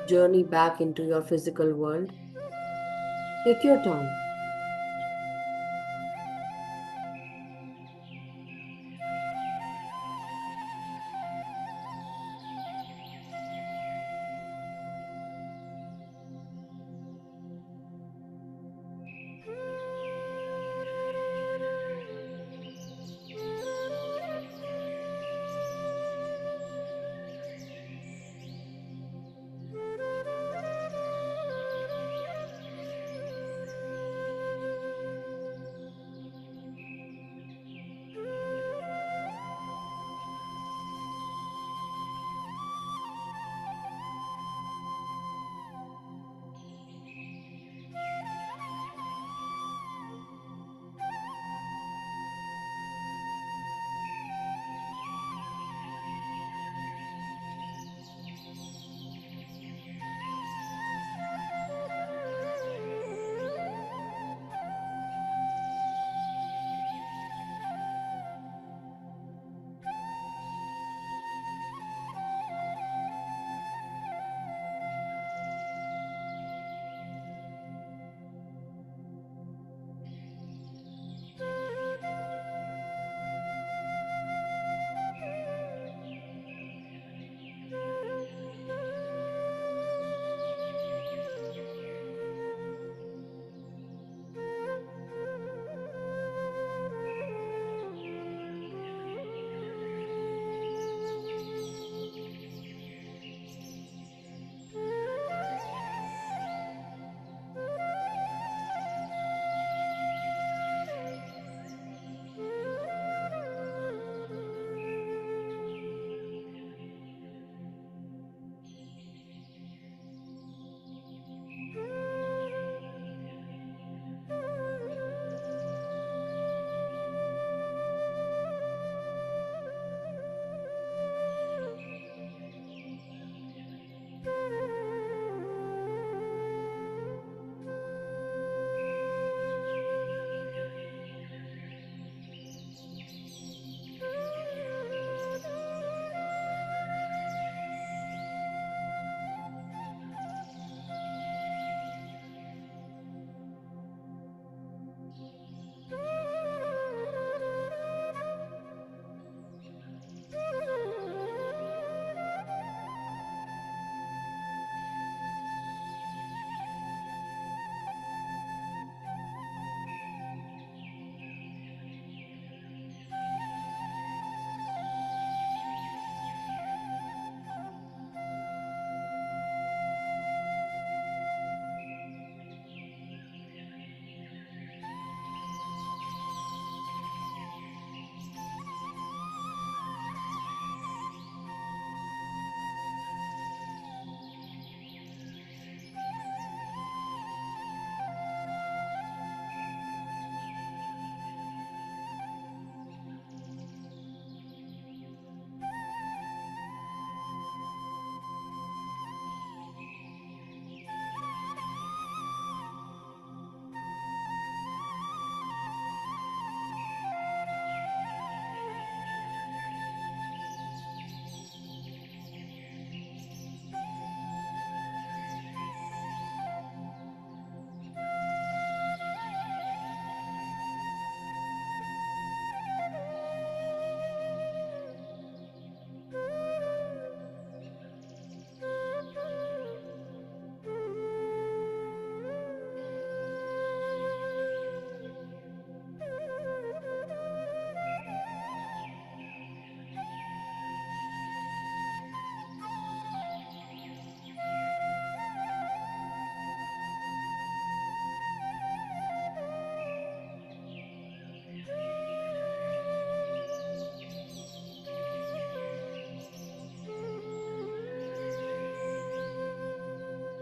journey back into your physical world, take your time.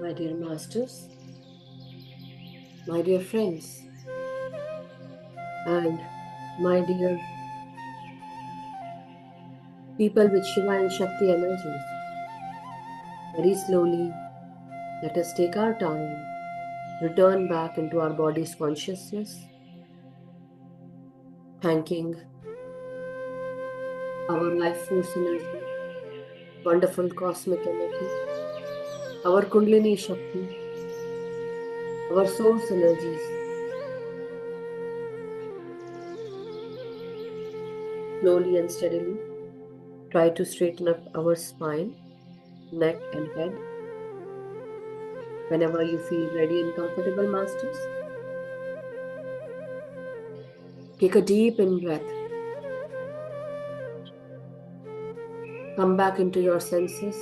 My dear masters, my dear friends, and my dear people with Shiva and Shakti energies, very slowly, let us take our time, return back into our body's consciousness, thanking our life force energy, wonderful cosmic energy, our Kundalini Shakti, our source energies. Slowly and steadily, try to straighten up our spine, neck, and head. Whenever you feel ready and comfortable, masters, take a deep in breath. Come back into your senses,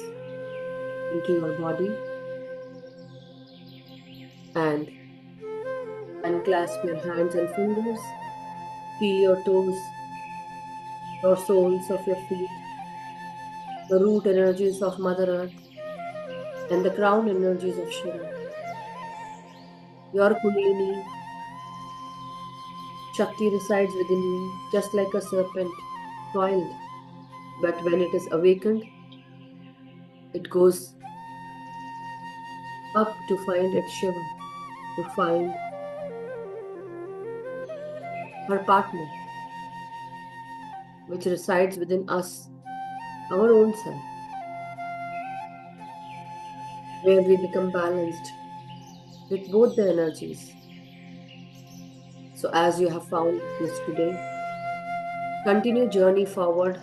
into your body, and unclasp your hands and fingers. Feel your toes, your soles of your feet, the root energies of Mother Earth, and the crown energies of Shiva. Your Kundalini Shakti resides within you, just like a serpent, coiled. But when it is awakened, it goes up to find its Shiva, to find her partner, which resides within us, our own self, where we become balanced with both the energies. So as you have found this today, continue journey forward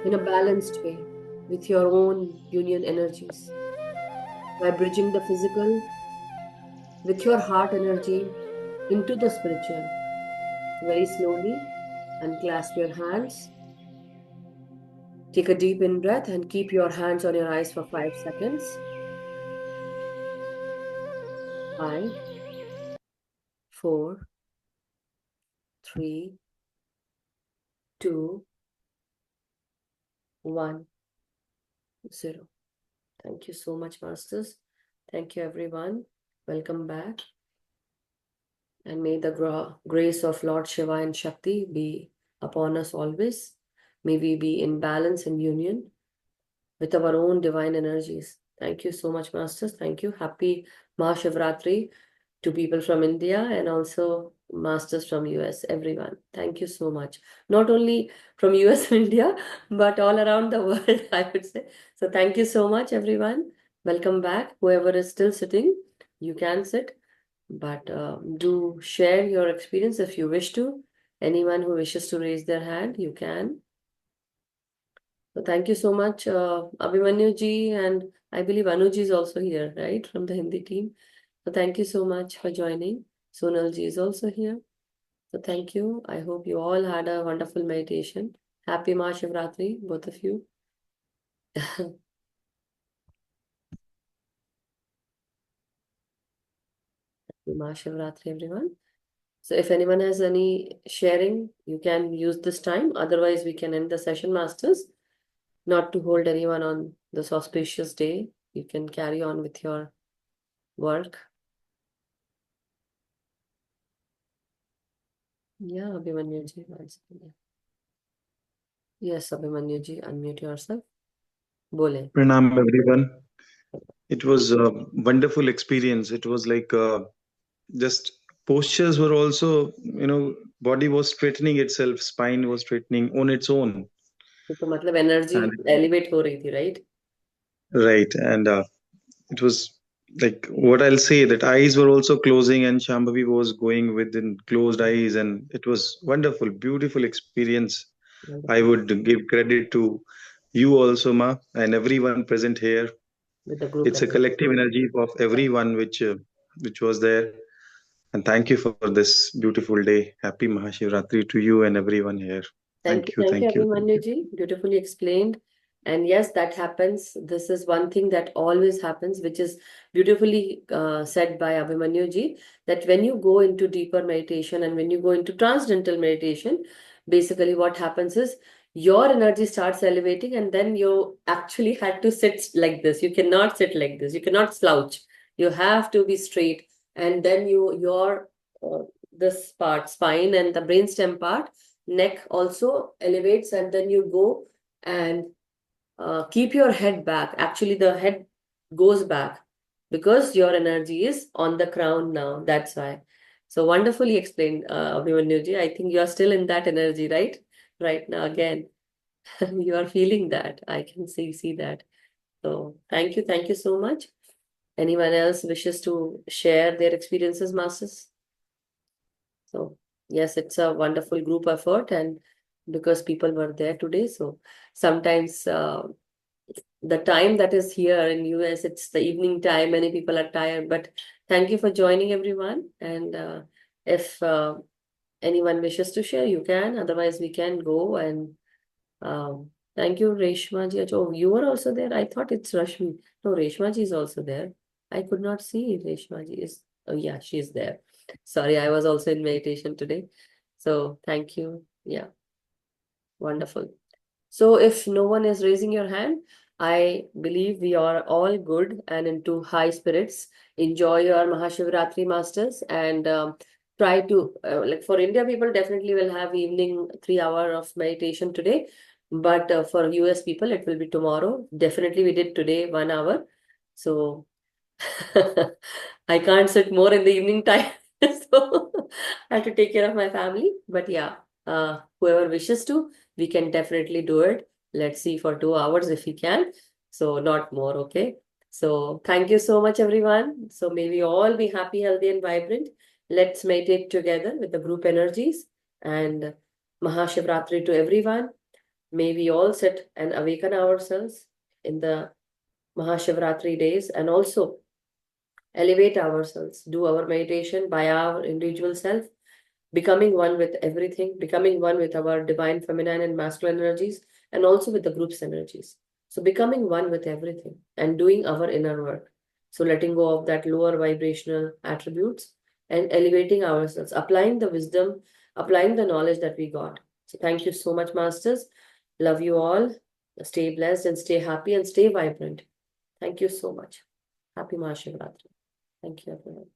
in a balanced way with your own union energies by bridging the physical with your heart energy into the spiritual. So very slowly, unclasp your hands. Take a deep in breath and keep your hands on your eyes for 5 seconds. 5, 4, 3, 2, 1, 0. Thank you so much, masters. Thank you, everyone. Welcome back. And may the grace of Lord Shiva and Shakti be upon us always. May we be in balance and union with our own divine energies. Thank you so much, masters. Thank you. Happy Maha Shivratri to people from India and also masters from US, everyone. Thank you so much. Not only from US and India, but all around the world, I would say. So thank you so much, everyone. Welcome back. Whoever is still sitting, you can sit, but do share your experience if you wish to. Anyone who wishes to raise their hand, you can. So thank you so much, Abhimanyu ji, and I believe Anuji is also here, right, from the Hindi team. So thank you so much for joining. Sonal ji is also here. So thank you. I hope you all had a wonderful meditation. Happy Maha Shivratri, both of you. Happy Maha Shivratri, everyone. So if anyone has any sharing, you can use this time. Otherwise, we can end the session, masters. Not to hold anyone on this auspicious day. You can carry on with your work. Yeah, Abhimanyu ji. Yes, Abhimanyu ji, unmute yourself. Bole. Pranam, everyone. It was a wonderful experience. It was like just postures were also, body was straightening itself, spine was straightening on its own. तो मतलब energy And elevate हो रही थी, right? right. And it was like what I'll say that eyes were also closing and Shambhavi was going within closed eyes. And it was wonderful, beautiful experience. I would give credit to you also, Ma, and everyone present here. With the group It's a energy. collective energy of everyone which was there. And thank you for this beautiful day. Happy Mahashivratri to you and everyone here. Thank you, Abhimanyu ji. Beautifully explained. And yes, that happens. This is one thing that always happens, which is beautifully said by Abhimanyu ji, that when you go into deeper meditation and when you go into transcendental meditation, basically what happens is your energy starts elevating, and then you actually had to sit like this. You cannot sit like this. You cannot slouch. You have to be straight. And then your this part, spine and the brainstem part, neck also elevates, and then you go and keep your head back. Actually, the head goes back because your energy is on the crown now. That's why. So wonderfully explained, Abhimanyu. I think you are still in that energy, right? Right now, again, you are feeling that. I can see that. So thank you so much. Anyone else wishes to share their experiences, masters? So yes, it's a wonderful group effort, and because people were there today, so sometimes the time that is here in US, it's the evening time. Many people are tired, but thank you for joining, everyone. And if anyone wishes to share, you can. Otherwise, we can go and thank you, Reshma ji. Oh, you were also there. I thought it's Rashmi. No, Reshma ji is also there. I could not see Reshma ji is. Oh yeah, she's there. Sorry, I was also in meditation today. So thank you. Yeah, wonderful. So if no one is raising your hand, I believe we are all good and into high spirits. Enjoy your Maha Shivratri, masters, and try to like for India people definitely will have evening 3 hour of meditation today, but for US people it will be tomorrow. Definitely we did today 1 hour, so I can't sit more in the evening time, so I have to take care of my family. But yeah, whoever wishes to, we can definitely do it. Let's see for 2 hours if we can. So not more, okay? So thank you so much, everyone. So may we all be happy, healthy, and vibrant. Let's meditate together with the group energies, and Maha Shivratri to everyone. May we all sit and awaken ourselves in the Maha Shivratri days, and also elevate ourselves, do our meditation by our individual self, becoming one with everything, becoming one with our divine feminine and masculine energies, and also with the group's energies. So, becoming one with everything and doing our inner work. So, letting go of that lower vibrational attributes and elevating ourselves, applying the wisdom, applying the knowledge that we got. So, thank you so much, Masters. Love you all. Stay blessed and stay happy and stay vibrant. Thank you so much. Happy Mahashivratri. Thank you, everyone.